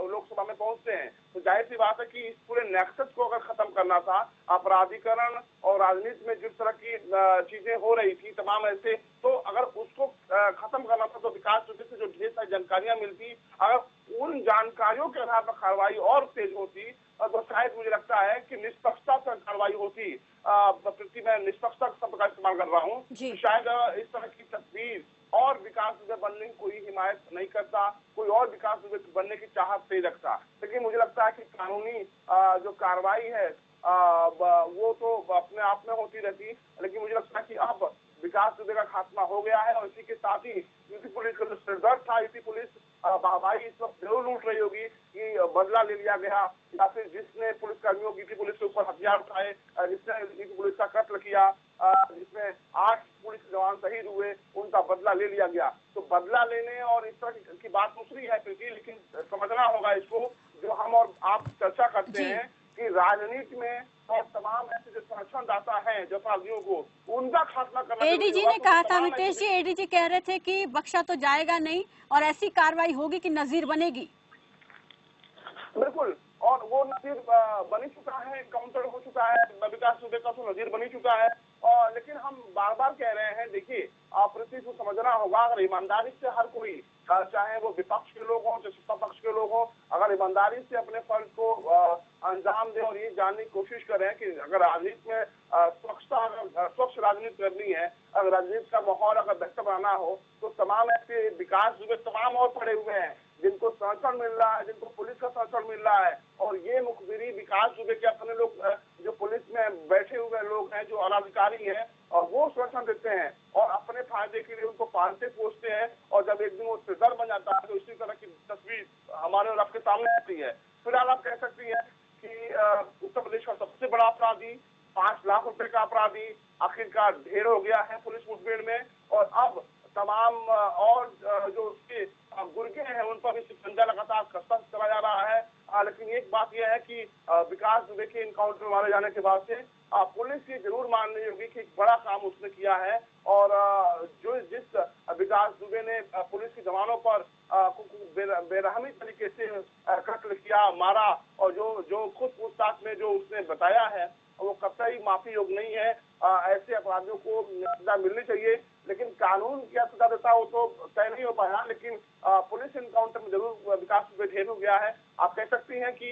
लोकसभा में पहुंचते हैं, तो जाहिर सी बात है कि इस पूरे नेक्सस को अगर खत्म करना था, अपराधीकरण और राजनीति में जिस तरह की चीजें हो रही थी तमाम ऐसे, तो अगर उसको खत्म करना था तो विकास दुबे से जो ढेर सारी जानकारियां मिलती, अगर उन जानकारियों के आधार पर कार्रवाई और तेज होती तो शायद मुझे लगता है कि निष्पक्षता से कार्रवाई होती। प्रति मैं निष्पक्षता शब्द का इस्तेमाल कर रहा हूँ, शायद इस तरह की तस्वीर और विकास दुबे बनने की कोई हिमायत नहीं करता, कोई और विकास दुबे बनने की चाहत नहीं रखता। लेकिन मुझे लगता है कि कानूनी जो कार्रवाई है वो तो अपने आप में होती रहती, लेकिन मुझे लगता है कि अब विकास दुबे का खात्मा हो गया है और इसी के साथ ही यूपी पुलिस का जो सिरदर्द था, यूपी पुलिस भाई इस वक्त जरूर लूट रही होगी कि बदला ले लिया गया या फिर जिसने पुलिसकर्मियों की पुलिस के ऊपर हथियार उठाए, जिसने यूपी पुलिस का कत्ल किया, जिसमें 8 पुलिस जवान शहीद हुए, उनका बदला ले लिया गया। तो बदला लेने और इस तरह की बात दूसरी है प्रीति, लेकिन समझना होगा इसको जो हम और आप चर्चा करते हैं कि कि राजनीति में और तमाम ऐसे जो संरक्षणदाता हैं जो अपराधियों को उनका खात्मा करना। एडीजी ने कहा था, अमितेश जी, एडीजी कह रहे थे कि बख्शा तो जाएगा नहीं और ऐसी कार्रवाई होगी कि नजीर बनेगी। बिल्कुल, और वो नजीर बन ही चुका है, एनकाउंटर हो चुका है, विकास दुबे का तो नजीर बन ही चुका है। और लेकिन हम बार बार कह रहे हैं, देखिए पृथ्वी को समझना होगा, अगर ईमानदारी से हर कोई, चाहे वो विपक्ष के लोग हों चाहे सत्ता पक्ष के लोग हों, अगर ईमानदारी से अपने फर्ज को अंजाम दें और ये जानने की कोशिश करें कि अगर राजनीति में स्वच्छ राजनीति करनी है, अगर राजनीति का माहौल अगर बेहतर बनाना हो, तो तमाम ऐसे विकास दुबे तमाम और पड़े हुए हैं जिनको संरक्षण मिल रहा है, जिनको पुलिस का संरक्षण मिल रहा है। और ये मुखबिरी विकास दुबे के अपने लोग जो पुलिस में बैठे हुए लोग हैं, जो अनाधिकारी हैं, और वो संरक्षण देते हैं और अपने फायदे के लिए उनको पालते पोसते हैं। और जब एक दिन वो सिरदर्द बन जाता है तो इसी तरह की तस्वीर हमारे और आपके सामने आती है। फिलहाल आप कह सकती है कि उत्तर प्रदेश का सबसे बड़ा अपराधी, 5 लाख रुपए का अपराधी आखिरकार ढेर हो गया है पुलिस मुठभेड़ में। और अब तमाम और जो उसके गुर्गे हैं उन पर भी शिकंजा लगातार कसता चला जा रहा है। लेकिन एक बात यह है कि विकास दुबे के इनकाउंटर मारे जाने के बाद से पुलिस ये जरूर माननी होगी कि एक बड़ा काम उसने किया है। और जो जिस विकास दुबे ने पुलिस के जवानों पर बेरहमी तरीके से कत्ल किया, मारा, और जो खुद पूछताछ में जो उसने बताया है वो कतई माफी योग्य नहीं है। ऐसे अपराधियों को सजा मिलनी चाहिए, लेकिन कानून क्या सजा देता है वो तो तय नहीं हो पाया। लेकिन पुलिस एनकाउंटर में जरूर विकास दुबे ढेर हो गया है। आप कह सकती हैं कि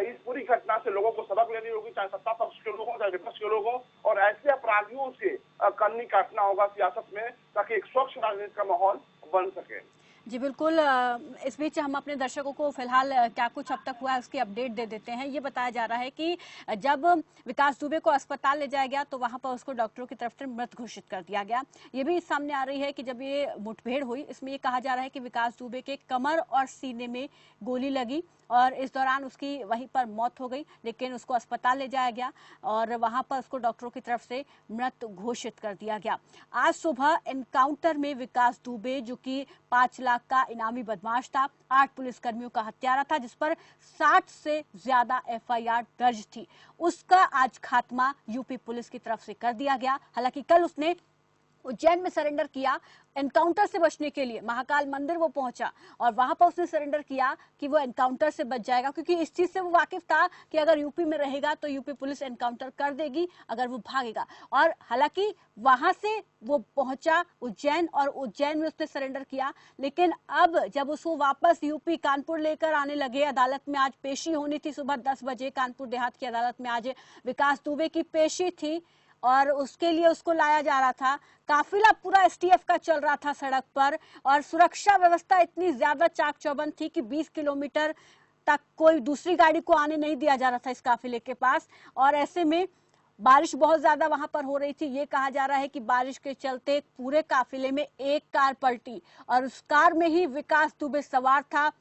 इस पूरी घटना से लोगों को सबक लेनी होगी, चाहे सत्ता पक्ष के लोग हों चाहे विपक्ष के लोग हों, और ऐसे अपराधियों से कन्नी काटना होगा सियासत में, ताकि एक स्वच्छ राजनीति का माहौल बन सके। जी बिल्कुल। इस बीच हम अपने दर्शकों को फिलहाल क्या कुछ अब तक हुआ है उसकी अपडेट दे देते हैं। ये बताया जा रहा है कि जब विकास दुबे को अस्पताल ले जाया गया तो वहां पर उसको डॉक्टरों की तरफ से मृत घोषित कर दिया गया। ये भी सामने आ रही है कि जब ये मुठभेड़ हुई, इसमें ये कहा जा रहा है कि विकास दुबे के कमर और सीने में गोली लगी और इस दौरान उसकी वहीं पर मौत हो गई, लेकिन उसको अस्पताल ले जाया गया और वहां पर उसको डॉक्टरों की तरफ से मृत घोषित कर दिया गया। आज सुबह एनकाउंटर में विकास दुबे, जो कि 5 लाख का इनामी बदमाश था, 8 पुलिसकर्मियों का हत्यारा था, जिस पर 60 से ज्यादा एफआईआर दर्ज थी, उसका आज खात्मा यूपी पुलिस की तरफ से कर दिया गया। हालांकि कल उसने उज्जैन में सरेंडर किया, एनकाउंटर से बचने के लिए महाकाल मंदिर वो पहुंचा और वहां पर उसने सरेंडर किया कि वो एनकाउंटर से बच जाएगा, क्योंकि इस चीज से वो वाकिफ था कि अगर यूपी में रहेगा तो यूपी पुलिस एनकाउंटर कर देगी अगर वो भागेगा। और हालांकि वहां से वो पहुंचा उज्जैन और उज्जैन में उसने सरेंडर किया, लेकिन अब जब उसको वापस यूपी कानपुर लेकर आने लगे, अदालत में आज पेशी होनी थी सुबह 10 बजे, कानपुर देहात की अदालत में आज विकास दुबे की पेशी थी और उसके लिए उसको लाया जा रहा था। काफिला पूरा एसटीएफ का चल रहा था सड़क पर और सुरक्षा व्यवस्था इतनी ज्यादा चाक चौबंद थी कि 20 किलोमीटर तक कोई दूसरी गाड़ी को आने नहीं दिया जा रहा था इस काफिले के पास। और ऐसे में बारिश बहुत ज्यादा वहां पर हो रही थी। ये कहा जा रहा है कि बारिश के चलते पूरे काफिले में एक कार पलटी और उस कार में ही विकास दुबे सवार था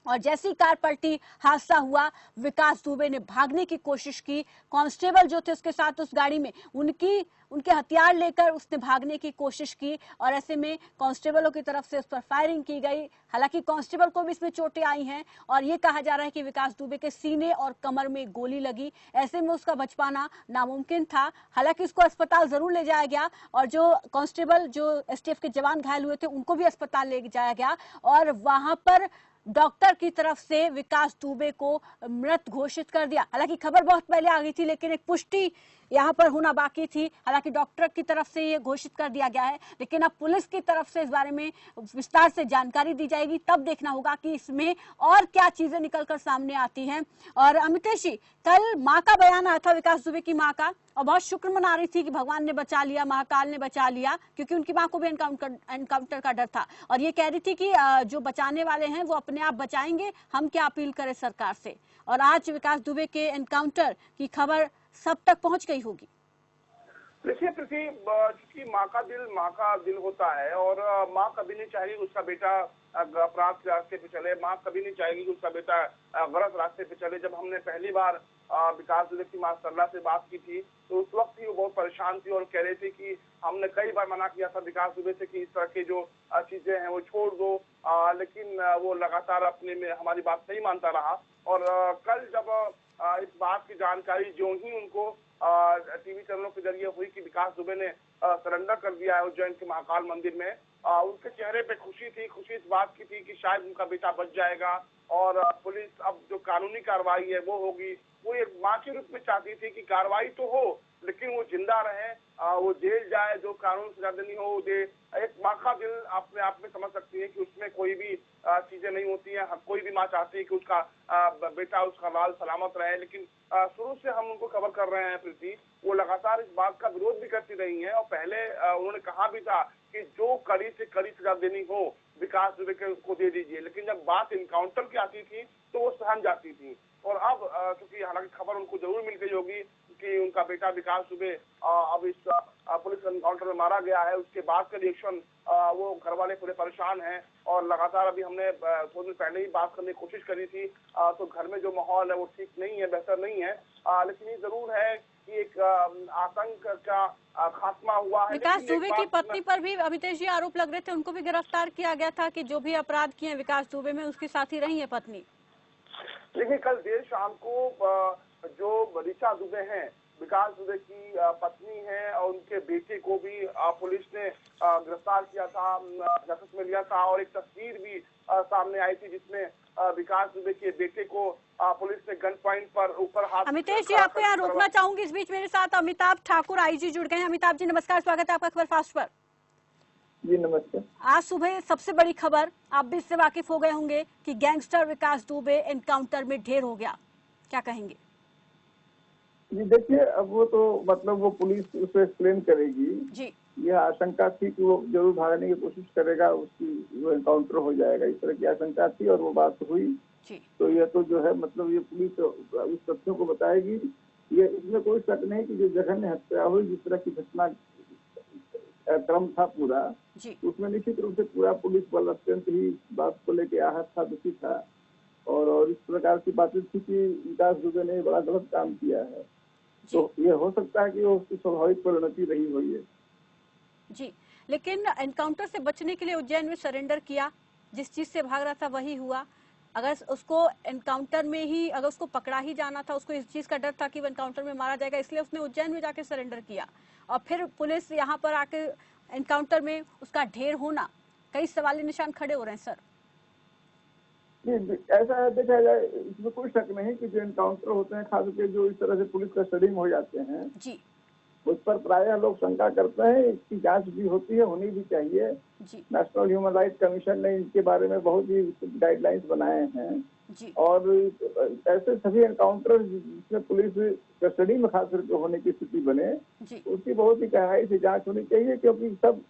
और जैसी कार पलटी, हादसा हुआ, विकास दुबे ने भागने की कोशिश की। कांस्टेबल जो थे उसके साथ उस गाड़ी में, उनके हथियार लेकर उसने भागने की कोशिश की और ऐसे में कांस्टेबलों की तरफ से उस पर फायरिंग की गई। हालांकि कांस्टेबल को भी इसमें चोटें आई हैं और ये कहा जा रहा है कि विकास दुबे के सीने और कमर में गोली लगी। ऐसे में उसका बच पाना नामुमकिन था। हालांकि उसको अस्पताल जरूर ले जाया गया और जो कांस्टेबल, जो एसटीएफ के जवान घायल हुए थे, उनको भी अस्पताल ले जाया गया और वहां पर डॉक्टर की तरफ से विकास दुबे को मृत घोषित कर दिया। हालांकि खबर बहुत पहले आ गई थी, लेकिन एक पुष्टि यहाँ पर होना बाकी थी। हालांकि डॉक्टर की तरफ से ये घोषित कर दिया गया है, लेकिन अब पुलिस की तरफ से इस बारे में विस्तार से जानकारी दी जाएगी। तब देखना होगा कि इसमें और क्या चीजें निकलकर सामने आती हैं। और अमितेश जी, कल माँ का बयान आया था विकास दुबे की माँ का, और बहुत शुक्र मना रही थी कि भगवान ने बचा लिया, महाकाल ने बचा लिया, क्योंकि उनकी माँ को भी एनकाउंटर का डर था और ये कह रही थी कि जो बचाने वाले हैं वो अपने आप बचाएंगे, हम क्या अपील करें सरकार से। और आज विकास दुबे के एनकाउंटर की खबर सब तक पहुंच गई होगी। देखिए पृथ्वी, चूंकि माँ का दिल होता है और माँ कभी नहीं चाहेगी उसका बेटा अपराध के रास्ते पे चले, माँ कभी नहीं चाहेगी कि उसका बेटा गलत रास्ते पे चले। जब हमने पहली बार विकास दुबे की माँ सरला से बात की थी तो उस वक्त ही वो बहुत परेशान थी और कह रही थी कि हमने कई बार मना किया था विकास दुबे से कि इस तरह की जो चीजें हैं वो छोड़ दो, लेकिन वो लगातार अपने में हमारी बात नहीं मानता रहा। और कल जब इस बात की जानकारी जो ही उनको टीवी चैनलों के जरिए हुई कि विकास दुबे ने सरेंडर कर दिया है उज्जैन के महाकाल मंदिर में, उनके चेहरे पे खुशी थी। खुशी इस बात की थी कि शायद उनका बेटा बच जाएगा और पुलिस अब जो कानूनी कार्रवाई है वो होगी। वो एक माँ के रूप में चाहती थी कि कार्रवाई तो हो लेकिन वो जिंदा रहे, वो जेल जाए, जो कानून सजा देनी हो वो दे। एक माँ का दिल अपने आप में समझ सकती है कि उसमें कोई भी चीजें नहीं होती है। कोई भी माँ चाहती है कि उसका बेटा, उसका लाल सलामत रहे, लेकिन शुरू से हम उनको खबर कर रहे हैं प्रीति, वो लगातार इस बात का विरोध भी करती रही हैं और पहले उन्होंने कहा भी था कि जो कड़ी से कड़ी सजा देनी हो विकास दुबे को दे दीजिए, लेकिन जब बात इनकाउंटर की आती थी तो वो सहम जाती थी। और अब क्योंकि हालांकि खबर उनको जरूर मिल गई होगी कि उनका बेटा विकास दुबे अब इस पुलिस एनकाउंटर में मारा गया है, उसके बाद का रिएक्शन, वो घर वाले पूरे परेशान हैं। और लगातार अभी हमने थोड़ी देर पहले ही बात करने की कोशिश करी थी, तो घर में जो माहौल है वो ठीक नहीं है, बेहतर नहीं है, लेकिन ये जरूर है कि एक आतंक का खात्मा हुआ है। विकास दुबे की पत्नी पर भी अमितेश जी आरोप लग रहे थे, उनको भी गिरफ्तार किया गया था कि जो भी अपराध किए हैं विकास दुबे में उसकी साथी रही है पत्नी। देखिए, कल देर शाम को जो ऋचा दुबे हैं, विकास दुबे की पत्नी है, और उनके बेटे को भी पुलिस ने गिरफ्तार किया था, हिरासत में लिया था। और एक तस्वीर भी सामने आई थी जिसमें विकास दुबे के बेटे को पुलिस ने गन पॉइंट पर ऊपर हाथ। अमितेश जी, आपको यहाँ रोकना चाहूंगी, इस बीच मेरे साथ अमिताभ ठाकुर आईजी जुड़ गए हैं। अमिताभ जी नमस्कार, स्वागत है आपका खबर फास्ट पर। जी नमस्ते। आज सुबह सबसे बड़ी खबर, आप भी इससे वाकिफ हो गए होंगे कि गैंगस्टर विकास दुबे एनकाउंटर में ढेर हो गया, क्या कहेंगे? जी देखिए, अब वो तो मतलब वो पुलिस उसको एक्सप्लेन करेगी जी। यह आशंका थी कि वो जरूर भागने की कोशिश करेगा, उसकी वो एनकाउंटर हो जाएगा, इस तरह की आशंका थी और वो बात हुई। जी। तो यह तो जो है मतलब ये पुलिस उस तथ्यों को बताएगी। ये इसमें कोई शक नहीं कि जो जघन्य हत्या हुई, जिस तरह की घटना क्रम था पूरा, उसमें निश्चित रूप से पूरा पुलिस बल अत्यंत ही बात को लेकर आहत था, दुखी था और इस प्रकार की बातें थी कि विकास दुबे ने बड़ा गलत काम किया है। तो ये हो सकता है कि वो उसकी स्वाभाविक परिणति रही हुई है। जी, लेकिन एनकाउंटर से बचने के लिए उज्जैन में सरेंडर किया, जिस चीज से भाग रहा था वही हुआ। अगर उसको एनकाउंटर में ही, अगर उसको पकड़ा ही जाना था, उसको इस चीज का डर था कि वो एनकाउंटर में मारा जाएगा, इसलिए उसने उज्जैन में जाके सरेंडर किया और फिर पुलिस यहाँ पर आके एनकाउंटर में उसका ढेर होना, कई सवाल निशान खड़े हो रहे हैं सर। ऐसा देखा जाए, इसमें कोई शक नहीं कि जो एनकाउंटर होते हैं, खासकर जो इस तरह से पुलिस कस्टडिंग हो जाते हैं जी, उस पर प्रायः लोग शंका करते हैं। इसकी जांच भी होती है, होनी भी चाहिए। नेशनल ह्यूमन राइट्स कमीशन ने इनके बारे में बहुत ही गाइडलाइंस बनाए हैं जी। और ऐसे सभी एनकाउंटर जिसमें पुलिस कस्टडी में खास करके होने की स्थिति बने, उसकी बहुत ही गहराई से जांच होनी चाहिए, क्योंकि सब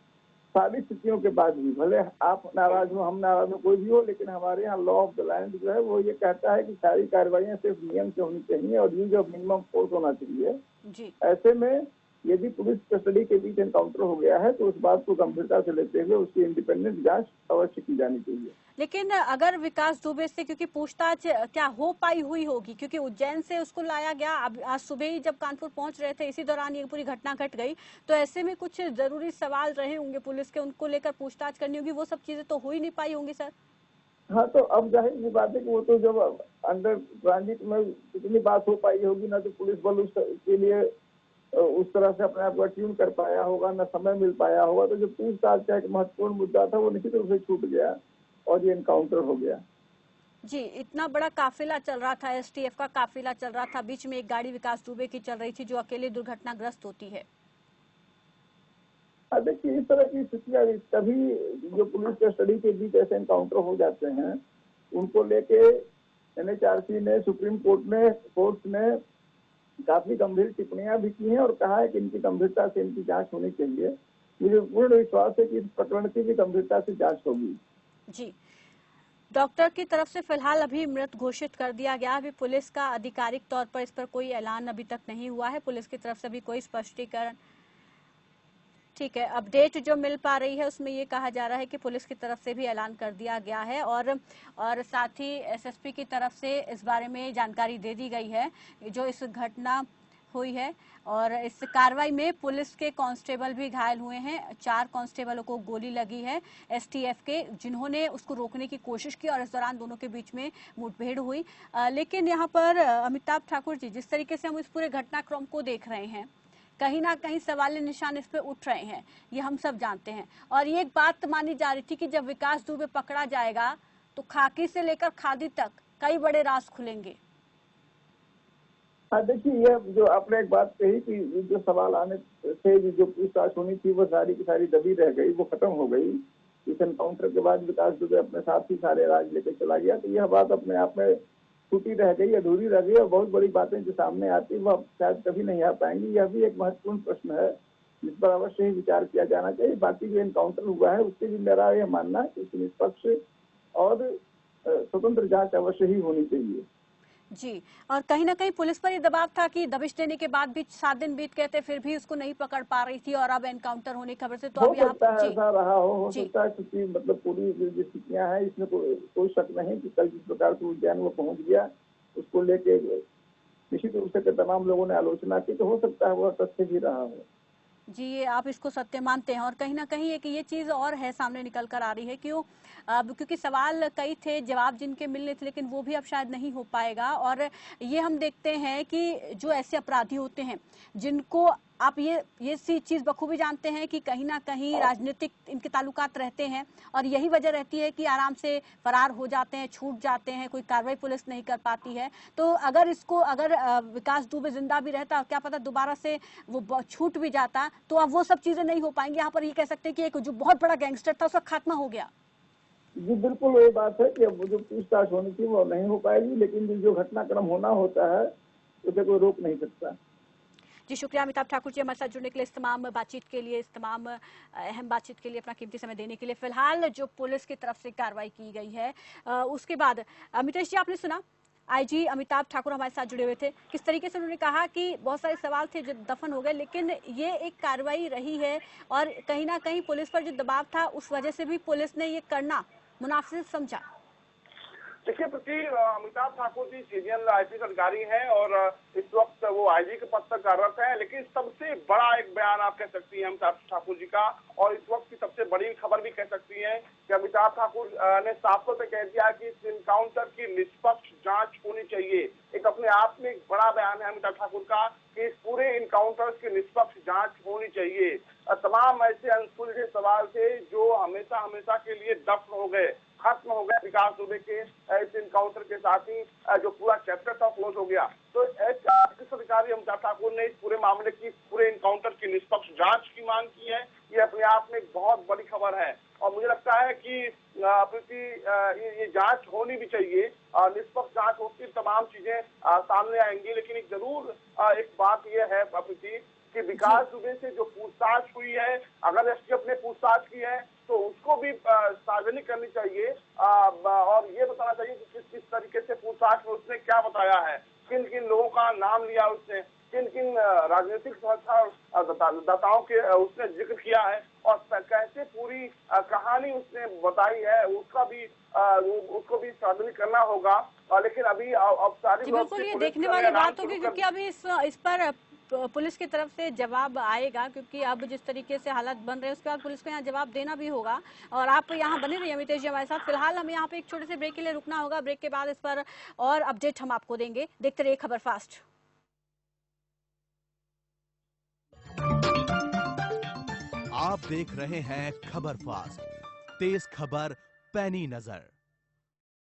सारी स्थितियों के बाद भी, भले आप नाराज हो, हम नाराज हो, कोई भी हो, लेकिन हमारे यहाँ लॉ ऑफ द लैंड जो है वो ये कहता है कि सारी कार्रवाइयाँ सिर्फ नियम से होनी चाहिए और यूज ऑफ मिनिमम फोर्स होना चाहिए। ऐसे में यदि पुलिस कस्टडी के बीच एनकाउंटर हो गया है तो उस बात को गंभीरता से लेते हुए उसकी इंडिपेंडेंट जांच अवश्य की जानी चाहिए। लेकिन अगर विकास दुबे से, क्योंकि पूछताछ क्या हो पाई हुई होगी, क्योंकि उज्जैन से उसको लाया गया, अब आज सुबह ही जब कानपुर पहुंच रहे थे इसी दौरान ये पूरी घटना घट गई, तो ऐसे में कुछ जरूरी सवाल रहे होंगे पुलिस के, उनको लेकर पूछताछ करनी होगी, वो सब चीजें तो हो ही नहीं पाई होंगी सर। हाँ, तो अब जाहिर सी बात है कि वो तो जब अंडर ट्रांजिट में इतनी बात हो पाई होगी ना, तो पुलिस बल उसके लिए उस तरह से अपने आप को ट्यून कर पाया होगा, न समय मिल पाया होगा। तो जो पूछताछ का एक महत्वपूर्ण मुद्दा था वो निश्चित रूप से छूट गया और ये एनकाउंटर हो गया। जी, इतना बड़ा काफिला चल रहा था, एसटीएफ का काफिला चल रहा था, बीच में एक गाड़ी विकास दुबे की चल रही थी जो अकेले दुर्घटनाग्रस्त होती है। देखिए, इस तरह की स्थितियां तभी जो पुलिस कस्टडी के बीच ऐसे एनकाउंटर हो जाते हैं, उनको लेके एनएचआरसी ने, सुप्रीम कोर्ट ने काफी गंभीर टिप्पणियां भी की हैं और कहा है कि इनकी गंभीरता से इनकी जांच होनी चाहिए। मुझे पूर्ण विश्वास है कि इस प्रकरण की भी गंभीरता से जांच होगी। जी, डॉक्टर की तरफ से फिलहाल अभी मृत घोषित कर दिया गया। अभी पुलिस का आधिकारिक तौर पर इस पर कोई ऐलान अभी तक नहीं हुआ है, पुलिस की तरफ से भी कोई स्पष्टीकरण। ठीक है, अपडेट जो मिल पा रही है उसमें ये कहा जा रहा है कि पुलिस की तरफ से भी ऐलान कर दिया गया है और साथ ही एसएसपी की तरफ से इस बारे में जानकारी दे दी गई है। जो इस घटना हुई है और इस कार्रवाई में पुलिस के कांस्टेबल भी घायल हुए हैं। 4 कांस्टेबलों को गोली लगी है एसटीएफ के, जिन्होंने उसको रोकने की कोशिश की और इस दौरान दोनों के बीच में मुठभेड़ हुई। लेकिन यहाँ पर अमिताभ ठाकुर जी, जिस तरीके से हम इस पूरे घटनाक्रम को देख रहे हैं, कहीं ना कहीं सवालिया निशान इस पे उठ रहे हैं, ये हम सब जानते हैं। और ये एक बात मानी जा रही थी कि जब विकास दुबे पकड़ा जाएगा तो खाकी से लेकर खादी तक कई बड़े राज खुलेंगे। हाँ, देखिए, ये जो आपने एक बात कही कि जो सवाल आने से जो पूछताछ होनी थी वो सारी की सारी दबी रह गई, वो खत्म हो गई। इस एनकाउंटर के बाद विकास दुबे अपने साथ ही सारे राज लेकर चला गया, तो यह बात अपने आप में छूटी रह गई, अधूरी रह गई और बहुत बड़ी बातें जो सामने आती वो शायद कभी नहीं आ पाएंगी। यह भी एक महत्वपूर्ण प्रश्न है जिस पर अवश्य ही विचार किया जाना चाहिए। बाकी जो एनकाउंटर हुआ है उससे भी मेरा यह मानना है कि निष्पक्ष और स्वतंत्र जांच अवश्य ही होनी चाहिए। जी, और कहीं ना कहीं पुलिस पर ये दबाव था कि दबिश देने के बाद भी 7 दिन बीत गए थे, फिर भी उसको नहीं पकड़ पा रही थी और अब एनकाउंटर होने की खबर से तो अब यहाँ ऐसा रहा हो सकता है, क्योंकि मतलब पूरी जो स्थितियां हैं इसमें कोई शक नहीं कि कल जिस प्रकार से उज्जैन वो पहुंच गया, उसको लेके निश्चित रूप से तमाम लोगों ने आलोचना की, तो हो सकता है वह तथ्य भी रहा हो। जी, ये आप इसको सत्य मानते हैं। और कहीं ना कहीं एक ये चीज और है सामने निकल कर आ रही है, क्यों? क्योंकि सवाल कई थे, जवाब जिनके मिलने थे, लेकिन वो भी अब शायद नहीं हो पाएगा। और ये हम देखते हैं कि जो ऐसे अपराधी होते हैं जिनको आप ये सी चीज बखूबी जानते हैं कि कहीं ना कहीं राजनीतिक इनके ताल्लुकात रहते हैं और यही वजह रहती है कि आराम से फरार हो जाते हैं, छूट जाते हैं, कोई कार्रवाई पुलिस नहीं कर पाती है। तो अगर विकास दुबे जिंदा भी रहता, क्या पता दोबारा से वो छूट भी जाता, तो अब वो सब चीजें नहीं हो पाएंगी। यहाँ पर ये कह सकते हैं कि एक जो बहुत बड़ा गैंगस्टर था उसका खात्मा हो गया। जी बिल्कुल, वही बात है कि अब जो पूछताछ होनी थी वो नहीं हो पाएगी, लेकिन जो घटनाक्रम होना होता है उसे कोई रोक नहीं सकता। जी, शुक्रिया अमिताभ ठाकुर जी हमारे साथ जुड़ने के लिए, इस तमाम बातचीत के लिए, इस तमाम अहम बातचीत के लिए अपना कीमती समय देने के लिए। फिलहाल जो पुलिस की तरफ से कार्रवाई की गई है उसके बाद अमितेश जी, आपने सुना आईजी अमिताभ ठाकुर हमारे साथ जुड़े हुए थे, किस तरीके से उन्होंने कहा कि बहुत सारे सवाल थे जो दफन हो गए, लेकिन ये एक कार्रवाई रही है और कहीं ना कहीं पुलिस पर जो दबाव था उस वजह से भी पुलिस ने ये करना मुनासिब समझा। देखिए प्रति, अमिताभ ठाकुर जी सीनियर आईपीएस अधिकारी हैं और इस वक्त वो आईजी के पद पर कार्यरत हैं, लेकिन सबसे बड़ा एक बयान आप कह सकती हैं अमिताभ ठाकुर जी का, और इस वक्त की सबसे बड़ी खबर भी कह सकती हैं कि अमिताभ ठाकुर ने साफ तौर पर कह दिया कि इस इनकाउंटर की निष्पक्ष जांच होनी चाहिए। एक अपने आप में एक बड़ा बयान है अमिताभ ठाकुर का कि इस पूरे इनकाउंटर की निष्पक्ष जांच होनी चाहिए। तमाम ऐसे अनसुलझे सवाल थे जो हमेशा हमेशा के लिए दफन हो गए, खत्म हो गया विकास दुबे के इस इनकाउंटर के साथ ही जो पूरा चैप्टर था क्लोज हो गया। तो एक अधिकारी अमिताभ ठाकुर ने इस पूरे मामले की, पूरे इनकाउंटर की निष्पक्ष जांच की मांग की है। ये अपने आप में एक बहुत बड़ी खबर है और मुझे लगता है कि ये जांच होनी भी चाहिए। निष्पक्ष जांच होती तमाम चीजें सामने आएंगी, लेकिन एक जरूर एक बात यह है प्रीति कि विकास दुबे से जो पूछताछ हुई है, अगर एसटीएफ ने पूछताछ की है तो उसको भी सार्वजनिक करनी चाहिए और ये बताना चाहिए कि किस किस तरीके से पूछताछ में उसने क्या बताया है, किन किन लोगों का नाम लिया उसने, किन किन राजनीतिक दाताओं के उसने जिक्र किया है और कैसे पूरी कहानी उसने बताई है, उसको भी सार्वजनिक करना होगा। लेकिन अभी अब सारी बिल्कुल ये देखने वाली बात होगी, क्योंकि अभी इस पर पुलिस की तरफ से जवाब आएगा, क्योंकि अब जिस तरीके से हालात बन रहे हैं उसके बाद पुलिस को यहाँ जवाब देना भी होगा। और आप यहाँ बने रहिए अमितेश जी हमारे साथ। फिलहाल हमें यहाँ पे एक छोटे से ब्रेक के लिए रुकना होगा, ब्रेक के बाद इस पर और अपडेट हम आपको देंगे। देखते रहिए खबर फास्ट। आप देख रहे हैं खबर फास्ट, तेज खबर पैनी नजर।